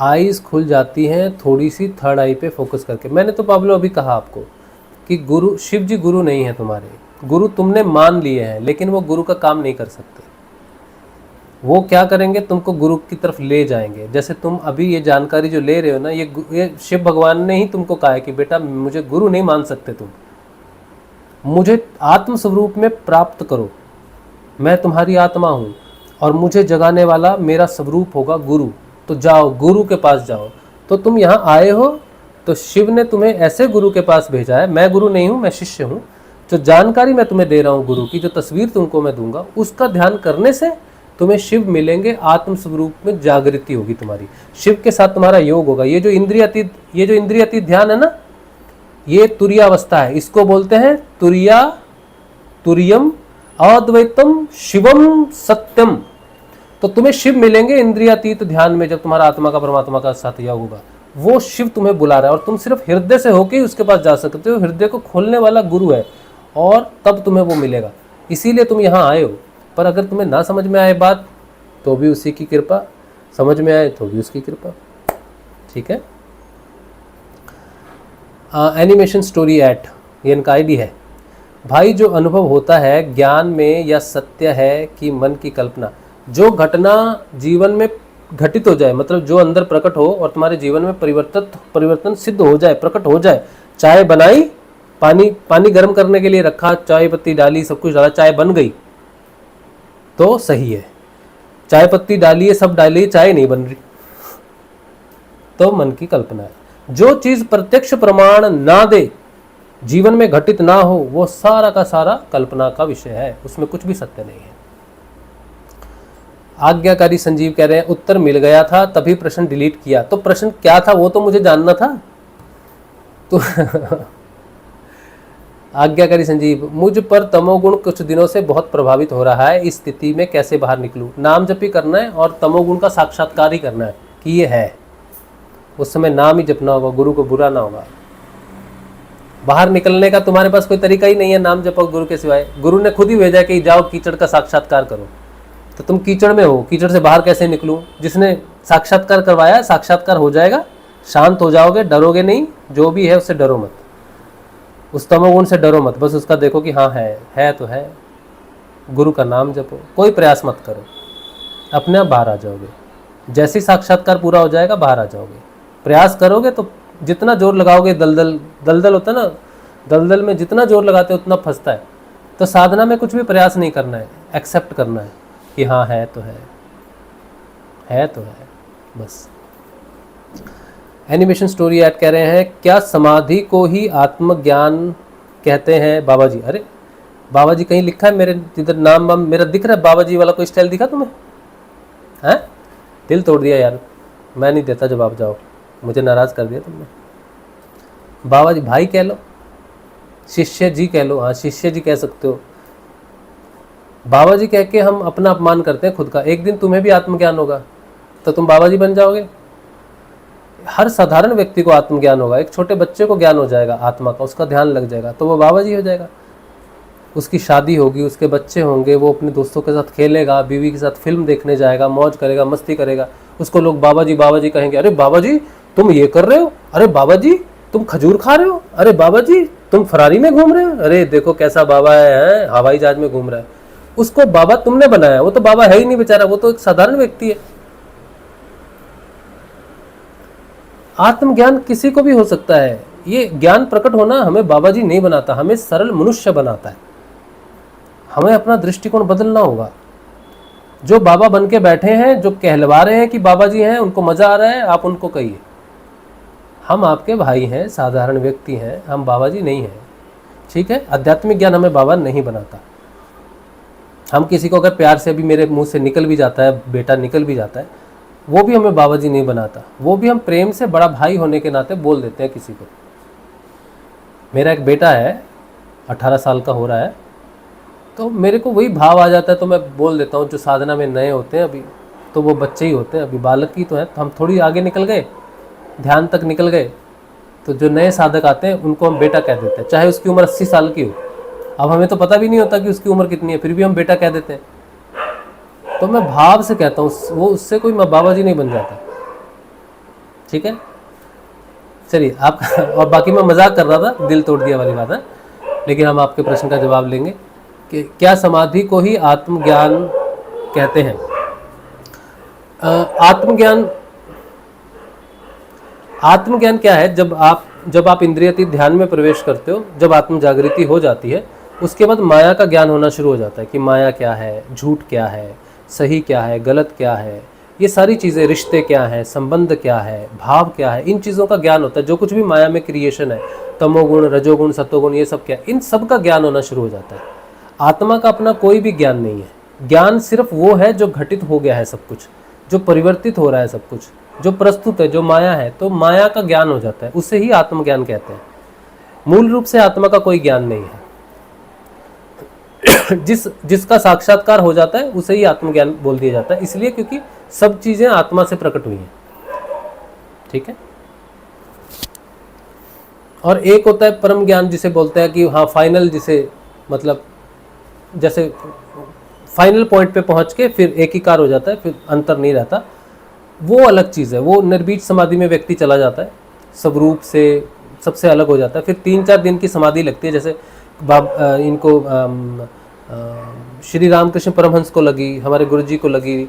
आईज खुल जाती हैं थोड़ी सी, थर्ड आई पे फोकस करके। मैंने तो पाब्लो अभी कहा आपको कि गुरु शिव जी गुरु नहीं है तुम्हारे, गुरु तुमने मान लिए हैं, लेकिन वो गुरु का काम नहीं कर सकते। वो क्या करेंगे? तुमको गुरु की तरफ ले जाएंगे। जैसे तुम अभी ये जानकारी जो ले रहे हो ना, ये शिव भगवान ने ही तुमको कहा है कि बेटा मुझे गुरु नहीं मान सकते तुम, मुझे आत्म स्वरूप में प्राप्त करो, मैं तुम्हारी आत्मा हूँ और मुझे जगाने वाला मेरा स्वरूप होगा गुरु। तो जाओ गुरु के पास जाओ। तो तुम यहाँ आए हो तो शिव ने तुम्हें ऐसे गुरु के पास भेजा है। मैं गुरु नहीं हूँ, मैं शिष्य हूँ। जो जानकारी मैं तुम्हें दे रहा हूँ गुरु की, जो तस्वीर तुमको मैं दूंगा, उसका ध्यान करने से तुम्हें शिव मिलेंगे, आत्म स्वरूप में जागृति होगी तुम्हारी, शिव के साथ तुम्हारा योग होगा। ये जो इंद्रियातीत ध्यान है ना, ये तुरीयावस्था है, इसको बोलते हैं तुरीयम अद्वैतम शिवम सत्यम। तो तुम्हें शिव मिलेंगे इंद्रियातीत ध्यान में, जब तुम्हारा आत्मा का परमात्मा का साथ योग होगा। वो शिव तुम्हें बुला रहा है और तुम सिर्फ हृदय से होके ही उसके पास जा सकते हो। हृदय को खोलने वाला गुरु है और तब तुम्हें वो मिलेगा। इसीलिए तुम यहाँ आए हो। पर अगर तुम्हें ना समझ में आए बात तो भी उसी की कृपा, समझ में आए तो भी उसकी कृपा। ठीक है। एनिमेशन स्टोरी एट, ये इनका आईडी है। भाई जो अनुभव होता है ज्ञान में या सत्य है कि मन की कल्पना? जो घटना जीवन में घटित हो जाए, मतलब जो अंदर प्रकट हो और तुम्हारे जीवन में परिवर्तन सिद्ध हो जाए, प्रकट हो जाए, चाय बनाई, पानी गर्म करने के लिए रखा, चाय पत्ती डाली, सब कुछ डाला, चाय बन गई तो सही है। चाय पत्ती डाली है, सब डाली, चाय नहीं बन रही तो मन की कल्पना है। जो चीज प्रत्यक्ष प्रमाण ना दे, जीवन में घटित ना हो, वो सारा का सारा कल्पना का विषय है, उसमें कुछ भी सत्य नहीं है। आज्ञाकारी संजीव कह रहे हैं उत्तर मिल गया था तभी प्रश्न डिलीट किया। तो प्रश्न क्या था वो तो मुझे जानना था। तो आज्ञाकारी संजीव, मुझ पर तमोगुण कुछ दिनों से बहुत प्रभावित हो रहा है, इस स्थिति में कैसे बाहर निकलूं? नाम जप ही करना है और तमोगुण का साक्षात्कार ही करना है कि ये है। उस समय नाम ही जपना होगा, गुरु को बुरा ना होगा। बाहर निकलने का तुम्हारे पास कोई तरीका ही नहीं है नाम जपो गुरु के सिवाय। गुरु ने खुद ही भेजा कि जाओ कीचड़ का साक्षात्कार करो, तो तुम कीचड़ में हो, कीचड़ से बाहर कैसे निकलूं? जिसने साक्षात्कार करवाया, साक्षात्कार हो जाएगा, शांत हो जाओगे, डरोगे नहीं। जो भी है उससे डरो मत, उस तमोगुण से डरो मत, बस उसका देखो कि हाँ है तो है। गुरु का नाम जपो, कोई प्रयास मत करो, अपने आप बाहर आ जाओगे। जैसे ही साक्षात्कार पूरा हो जाएगा बाहर आ जाओगे। प्रयास करोगे तो जितना जोर लगाओगे, दलदल होता है ना, दलदल में जितना जोर लगाते हो उतना फंसता है। तो साधना में कुछ भी प्रयास नहीं करना है, एक्सेप्ट करना है कि हाँ है तो है तो है, बस। एनिमेशन स्टोरी ऐड कह रहे हैं क्या समाधि को ही आत्मज्ञान कहते हैं बाबा जी? अरे बाबा जी कहीं लिखा है? मेरे इधर नाम मेरा दिख रहा है, बाबा जी वाला कोई स्टाइल दिखा तुम्हें? हैं? दिल तोड़ दिया यार, मैं नहीं देता जवाब, जाओ, मुझे नाराज़ कर दिया तुमने। बाबा जी भाई कह लो, शिष्य जी कह लो, हाँ शिष्य जी कह सकते हो। बाबा जी कह के हम अपना अपमान करते हैं खुद का। एक दिन तुम्हें भी आत्मज्ञान होगा तो तुम बाबा जी बन जाओगे। हर साधारण व्यक्ति को आत्मज्ञान होगा, एक छोटे बच्चे को ज्ञान हो जाएगा आत्मा का, उसका ध्यान लग जाएगा तो वो बाबा जी हो जाएगा। उसकी शादी होगी, उसके बच्चे होंगे, वो अपने दोस्तों के साथ खेलेगा, बीवी के साथ फिल्म देखने जाएगा, मौज करेगा, मस्ती करेगा, उसको लोग बाबा जी कहेंगे। अरे बाबा जी तुम ये कर रहे हो, अरे बाबा जी तुम खजूर खा रहे हो, अरे बाबा जी तुम फरारी में घूम रहे हो, अरे देखो कैसा बाबा है, हवाई जहाज में घूम रहा है। उसको बाबा तुमने बनाया, वो तो बाबा है ही नहीं बेचारा, वो तो एक साधारण व्यक्ति है। आत्मज्ञान किसी को भी हो सकता है। ये ज्ञान प्रकट होना हमें बाबा जी नहीं बनाता, हमें सरल मनुष्य बनाता है। हमें अपना दृष्टिकोण बदलना होगा। जो बाबा बन के बैठे हैं, जो कहलवा रहे हैं कि बाबा जी हैं, उनको मजा आ रहा है, आप उनको कहिए हम आपके भाई हैं, साधारण व्यक्ति हैं, हम बाबा जी नहीं हैं, ठीक है। आध्यात्मिक ज्ञान हमें बाबा नहीं बनाता। हम किसी को अगर प्यार से, अभी मेरे मुंह से निकल भी जाता है बेटा, निकल भी जाता है, वो भी हमें बाबा जी नहीं बनाता, वो भी हम प्रेम से बड़ा भाई होने के नाते बोल देते हैं किसी को। मेरा एक बेटा है 18 साल का हो रहा है, तो मेरे को वही भाव आ जाता है तो मैं बोल देता हूँ। जो साधना में नए होते हैं अभी, तो वो बच्चे ही होते हैं, अभी बालक ही तो है, तो हम थोड़ी आगे निकल गए, ध्यान तक निकल गए, तो जो नए साधक आते हैं उनको हम बेटा कह देते हैं, चाहे उसकी उम्र 80 साल की हो। अब हमें तो पता भी नहीं होता कि उसकी उम्र कितनी है, फिर भी हम बेटा कह देते हैं। तो मैं भाव से कहता हूँ, वो उससे कोई बाबा जी नहीं बन जाता, ठीक है। चलिए आप और बाकी मैं मजाक कर रहा था, दिल तोड़ दिया वाली बात है, लेकिन हम आपके प्रश्न का जवाब लेंगे कि क्या समाधि को ही आत्मज्ञान कहते हैं? आत्मज्ञान क्या है? जब आप इंद्रियातीत ध्यान में प्रवेश करते हो, जब आत्म जागृति हो जाती है, उसके बाद माया का ज्ञान होना शुरू हो जाता है कि माया क्या है, झूठ क्या है, सही क्या है, गलत क्या है, ये सारी चीज़ें, रिश्ते क्या हैं, संबंध क्या है, भाव क्या है, इन चीज़ों का ज्ञान होता है। जो कुछ भी माया में क्रिएशन है, तमोगुण, रजोगुण, सतोगुण, ये सब क्या है, इन सब का ज्ञान होना शुरू हो जाता है। आत्मा का अपना कोई भी ज्ञान नहीं है। ज्ञान सिर्फ वो है जो घटित हो गया है, सब कुछ जो परिवर्तित हो रहा है, सब कुछ जो प्रस्तुत है, जो माया है, तो माया का ज्ञान हो जाता है, उसे ही आत्मज्ञान कहते हैं। मूल रूप से आत्मा का कोई ज्ञान नहीं है। जिसका साक्षात्कार हो जाता है उसे ही आत्मज्ञान बोल दिया जाता है, इसलिए क्योंकि सब चीजें आत्मा से प्रकट हुई हैं, ठीक है। और एक होता है परम ज्ञान, जिसे बोलते हैं कि हाँ फाइनल, जिसे मतलब जैसे फाइनल पॉइंट पे पहुंच के फिर एकीकार हो जाता है, फिर अंतर नहीं रहता, वो अलग चीज़ है। वो निर्बीज समाधि में व्यक्ति चला जाता है, सब रूप से सबसे अलग हो जाता है। फिर 3-4 दिन की समाधि लगती है, जैसे इनको श्री रामकृष्ण परमहंस को लगी, हमारे गुरु जी को लगी,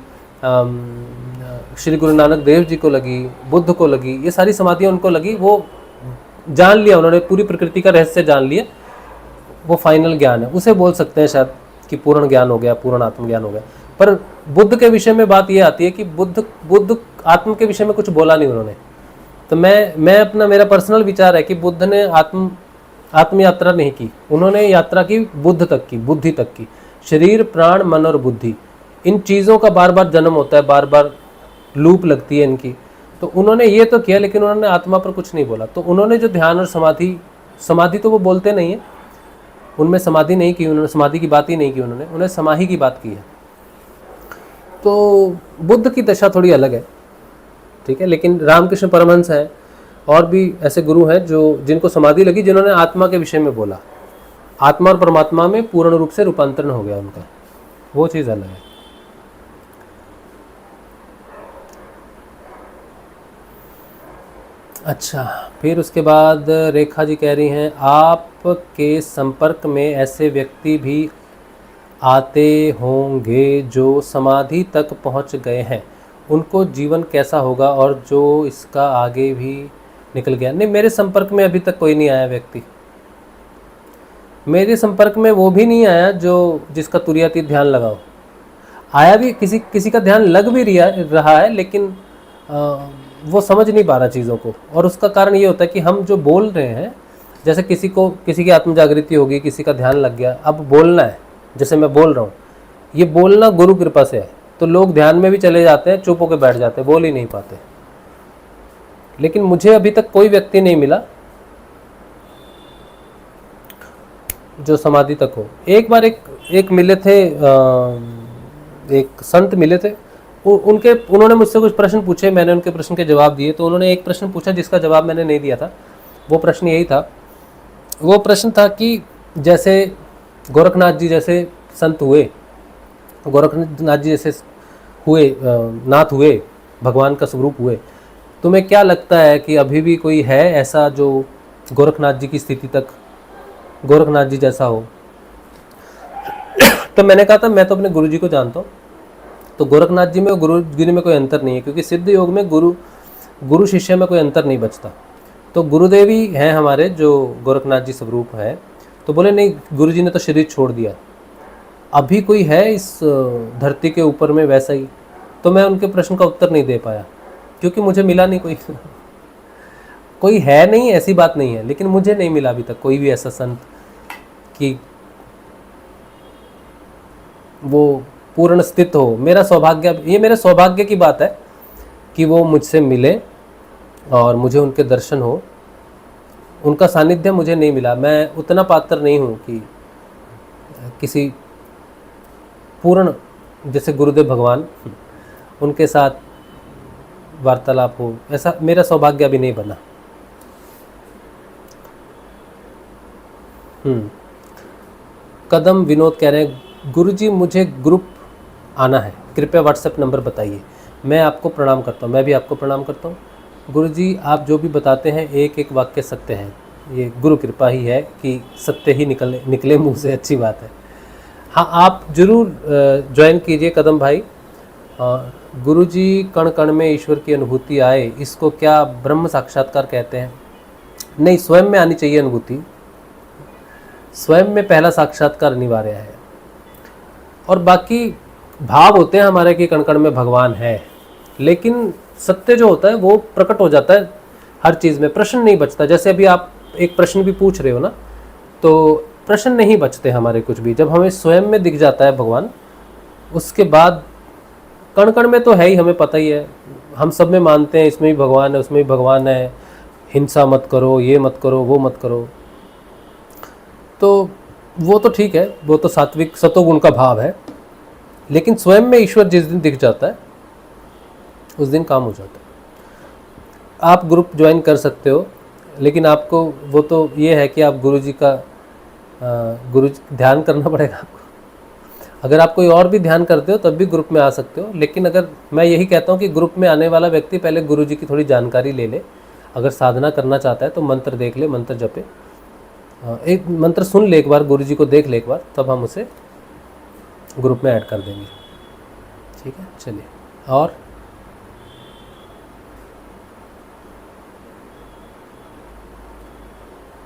श्री गुरु नानक देव जी को लगी, बुद्ध को लगी, ये सारी समाधियाँ उनको लगी। वो जान लिया, उन्होंने पूरी प्रकृति का रहस्य जान लिया, वो फाइनल ज्ञान है, उसे बोल सकते हैं शायद कि पूर्ण ज्ञान हो गया, पूर्ण आत्मज्ञान हो गया। पर बुद्ध के विषय में बात ये आती है कि बुद्ध आत्म के विषय में कुछ बोला नहीं उन्होंने। तो मैं अपना, मेरा पर्सनल विचार है कि बुद्ध ने आत्म यात्रा नहीं की, उन्होंने यात्रा की बुद्ध तक की, बुद्धि तक की। शरीर, प्राण, मन और बुद्धि, इन चीज़ों का बार बार जन्म होता है, बार बार लूप लगती है इनकी। तो उन्होंने ये तो किया, लेकिन उन्होंने आत्मा पर कुछ नहीं बोला। तो उन्होंने जो ध्यान और समाधि तो वो बोलते नहीं है, उनमें समाधि नहीं की उन्होंने, समाधि की बात ही नहीं की उन्होंने समाधि की बात की है। तो बुद्ध की दशा थोड़ी अलग है, ठीक है। लेकिन रामकृष्ण परमहंस हैं, और भी ऐसे गुरु हैं जो जिनको समाधि लगी, जिन्होंने आत्मा के विषय में बोला, आत्मा और परमात्मा में पूर्ण रूप से रूपांतरण हो गया उनका, वो चीज़ अलग है। अच्छा, फिर उसके बाद रेखा जी कह रही हैं, आपके संपर्क में ऐसे व्यक्ति भी आते होंगे जो समाधि तक पहुंच गए हैं, उनको जीवन कैसा होगा, और जो इसका आगे भी निकल गया? नहीं, मेरे संपर्क में अभी तक कोई नहीं आया व्यक्ति। मेरे संपर्क में वो भी नहीं आया जो जिसका तुरीयातीत ध्यान लगाओ। आया भी, किसी का ध्यान लग भी रहा है, लेकिन वो समझ नहीं पा रहा चीज़ों को। और उसका कारण ये होता है कि हम जो बोल रहे हैं, जैसे किसी की आत्म जागृति होगी, किसी का ध्यान लग गया, अब बोलना है, जैसे मैं बोल रहा हूँ, ये बोलना गुरु कृपा से है। तो लोग ध्यान में भी चले जाते हैं, चुप होकर बैठ जाते हैं, बोल ही नहीं पाते। लेकिन मुझे अभी तक कोई व्यक्ति नहीं मिला जो समाधि तक हो। एक बार एक मिले थे, एक संत मिले थे, उन्होंने मुझसे कुछ प्रश्न पूछे, मैंने उनके प्रश्न के जवाब दिए। तो उन्होंने एक प्रश्न पूछा जिसका जवाब मैंने नहीं दिया था। वो प्रश्न यही था, वो प्रश्न था कि जैसे गोरखनाथ जी जैसे संत हुए, गोरखनाथ जी जैसे हुए, नाथ हुए, भगवान का स्वरूप हुए, तुम्हें क्या लगता है कि अभी भी कोई है ऐसा जो गोरखनाथ जी की स्थिति तक, गोरखनाथ जी जैसा हो? तो मैंने कहा था, मैं तो अपने गुरु जी को जानता हूँ, तो गोरखनाथ जी में और गुरुगिरी में कोई अंतर नहीं है, क्योंकि सिद्ध योग में गुरु शिष्य में कोई अंतर नहीं बचता। तो गुरुदेव ही हैं हमारे जो गोरखनाथ जी स्वरूप है। तो बोले नहीं, गुरु जी ने तो शरीर छोड़ दिया, अभी कोई है इस धरती के ऊपर में वैसा ही? तो मैं उनके प्रश्न का उत्तर नहीं दे पाया, क्योंकि मुझे मिला नहीं कोई कोई है नहीं, ऐसी बात नहीं है, लेकिन मुझे नहीं मिला अभी तक कोई भी ऐसा संत कि वो पूर्ण स्थित हो। मेरा सौभाग्य, ये मेरे सौभाग्य की बात है कि वो मुझसे मिले और मुझे उनके दर्शन हो। उनका सानिध्य मुझे नहीं मिला, मैं उतना पात्र नहीं हूँ कि किसी पूर्ण जैसे गुरुदेव भगवान, उनके साथ वार्तालाप हो, ऐसा मेरा सौभाग्य अभी नहीं बना। कदम विनोद कह रहे हैं, गुरुजी मुझे ग्रुप आना है, कृपया व्हाट्सएप नंबर बताइए। मैं आपको प्रणाम करता हूँ, मैं भी आपको प्रणाम करता हूँ। गुरुजी आप जो भी बताते हैं एक एक वाक्य सत्य है, ये गुरु कृपा ही है कि सत्य ही निकले मुंह से, अच्छी बात है। हाँ, आप जरूर ज्वाइन कीजिए कदम भाई। गुरुजी कण कण में ईश्वर की अनुभूति आए, इसको क्या ब्रह्म साक्षात्कार कहते हैं? नहीं, स्वयं में आनी चाहिए अनुभूति, स्वयं में पहला साक्षात्कार अनिवार्य है। और बाकी भाव होते हैं हमारे कि कण कण में भगवान है, लेकिन सत्य जो होता है वो प्रकट हो जाता है हर चीज़ में, प्रश्न नहीं बचता। जैसे अभी आप एक प्रश्न भी पूछ रहे हो ना, तो प्रश्न नहीं बचते हमारे कुछ भी, जब हमें स्वयं में दिख जाता है भगवान, उसके बाद कण कण में तो है ही, हमें पता ही है, हम सब में मानते हैं इसमें भी भगवान है, उसमें भी भगवान है, हिंसा मत करो, ये मत करो, वो मत करो। तो वो तो ठीक है, वो तो सात्विक सतोगुण का भाव है, लेकिन स्वयं में ईश्वर जिस दिन दिख जाता है उस दिन काम हो जाता है। आप ग्रुप ज्वाइन कर सकते हो, लेकिन आपको वो तो ये है कि आप गुरुजी का ध्यान करना पड़ेगा आपको। अगर आप कोई और भी ध्यान करते हो तब भी ग्रुप में आ सकते हो, लेकिन अगर मैं यही कहता हूँ कि ग्रुप में आने वाला व्यक्ति पहले गुरुजी की थोड़ी जानकारी ले ले। अगर साधना करना चाहता है तो मंत्र देख ले, मंत्र जपे, एक मंत्र सुन ले एक बार, गुरुजी को देख ले एक बार, तब हम उसे ग्रुप में ऐड कर देंगे। ठीक है, चलिए। और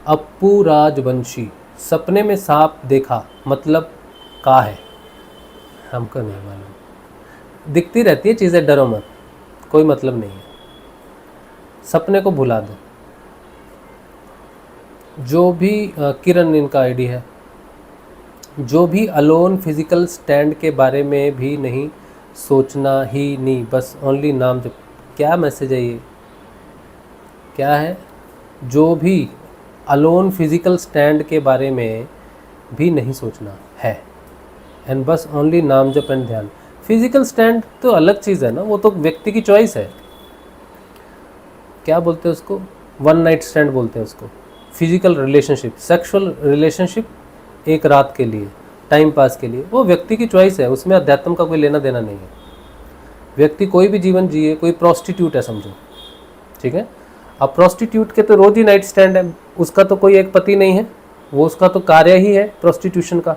अप्पू राजवंशी, सपने में सांप देखा, मतलब का है? हमको नहीं मालूम, दिखती रहती है चीज़ें, डरो मत, कोई मतलब नहीं है, सपने को भुला दो। जो भी किरण इनका आईडी है, जो भी अलोन फिजिकल स्टैंड के बारे में भी नहीं सोचना ही नहीं, बस ओनली नाम जप। क्या मैसेज है ये, क्या है? जो भी अलोन फिजिकल स्टैंड के बारे में भी नहीं सोचना है, एंड बस ओनली नाम जप एंड ध्यान। फिजिकल स्टैंड तो अलग चीज़ है ना, वो तो व्यक्ति की चॉइस है। क्या बोलते हैं उसको? वन नाइट स्टैंड बोलते हैं उसको। फिजिकल रिलेशनशिप, सेक्सुअल रिलेशनशिप एक रात के लिए, टाइम पास के लिए, वो व्यक्ति की चॉइस है, उसमें अध्यात्म का कोई लेना देना नहीं है। व्यक्ति कोई भी जीवन जिए, कोई प्रोस्टिट्यूट है समझो, ठीक है, अब प्रोस्टिट्यूट के तो रोज ही नाइट स्टैंड है, उसका तो कोई एक पति नहीं है, वो उसका तो कार्य ही है प्रोस्टिट्यूशन का,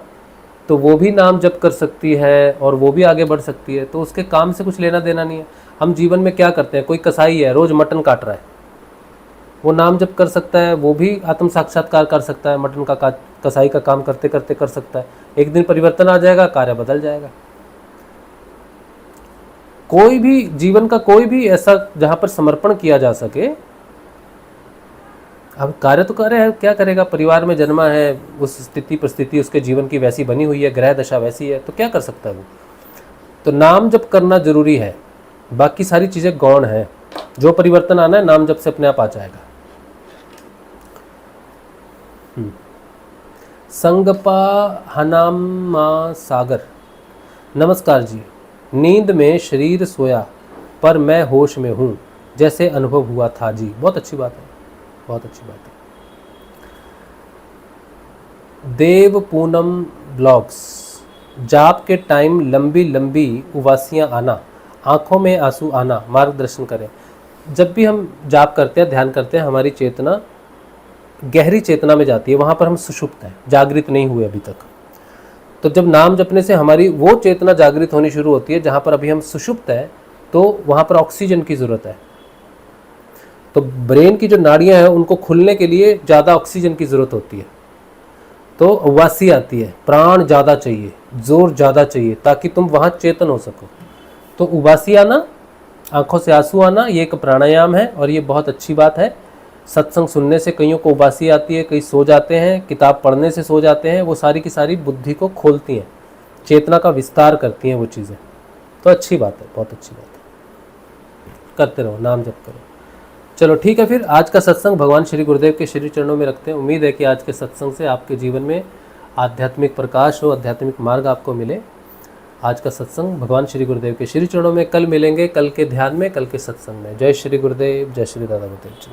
तो वो भी नाम जप कर सकती है और वो भी आगे बढ़ सकती है, तो उसके काम से कुछ लेना देना नहीं है। हम जीवन में क्या करते हैं, कोई कसाई है रोज मटन काट रहा है, वो नाम जप कर सकता है, वो भी आत्म साक्षात्कार कर सकता है, मटन का कसाई का काम करते करते कर सकता है। एक दिन परिवर्तन आ जाएगा, कार्य बदल जाएगा। कोई भी जीवन का कोई भी ऐसा जहां पर समर्पण किया जा सके, अब कार्य तो कार्य है, क्या करेगा, परिवार में जन्मा है, उस स्थिति परिस्थिति उसके जीवन की वैसी बनी हुई है, ग्रह दशा वैसी है, तो क्या कर सकता है वो। तो नाम जप करना जरूरी है, बाकी सारी चीजें गौण है। जो परिवर्तन आना है नाम जप से अपने आप आ जाएगा। संगपा हनामा सागर, नमस्कार जी, नींद में शरीर सोया पर मैं होश में हूँ, जैसे अनुभव हुआ था जी। बहुत अच्छी बात है, बहुत अच्छी बात है। देव पूनम ब्लॉग्स, जाप के टाइम लंबी लंबी उवासियाँ आना, आँखों में आंसू आना, मार्गदर्शन करें। जब भी हम जाप करते हैं, ध्यान करते हैं, हमारी चेतना गहरी चेतना में जाती है, वहाँ पर हम सुषुप्त हैं, जागृत नहीं हुए अभी तक। तो जब नाम जपने से हमारी वो चेतना जागृत होनी शुरू होती है जहाँ पर अभी हम सुषुप्त हैं, तो वहाँ पर ऑक्सीजन की ज़रूरत है। तो ब्रेन की जो नाड़ियाँ हैं उनको खुलने के लिए ज़्यादा ऑक्सीजन की ज़रूरत होती है, तो उवासी आती है, प्राण ज़्यादा चाहिए, जोर ज़्यादा चाहिए, ताकि तुम वहाँ चेतन हो सको। तो उवासी आना, आंखों से आंसू आना, ये एक प्राणायाम है और ये बहुत अच्छी बात है। सत्संग सुनने से कईयों को उबासी आती है, कई सो जाते हैं, किताब पढ़ने से सो जाते हैं, वो सारी की सारी बुद्धि को खोलती हैं, चेतना का विस्तार करती हैं वो चीज़ें। तो अच्छी बात है, बहुत अच्छी बात है, करते रहो, नाम जप करो। चलो ठीक है, फिर आज का सत्संग भगवान श्री गुरुदेव के श्री चरणों में रखते हैं। उम्मीद है कि आज के सत्संग से आपके जीवन में आध्यात्मिक प्रकाश हो, आध्यात्मिक मार्ग आपको मिले। आज का सत्संग भगवान श्री गुरुदेव के श्री चरणों में। कल मिलेंगे, कल के ध्यान में, कल के सत्संग में। जय श्री गुरुदेव, जय श्री दादा गुरुदेव जी।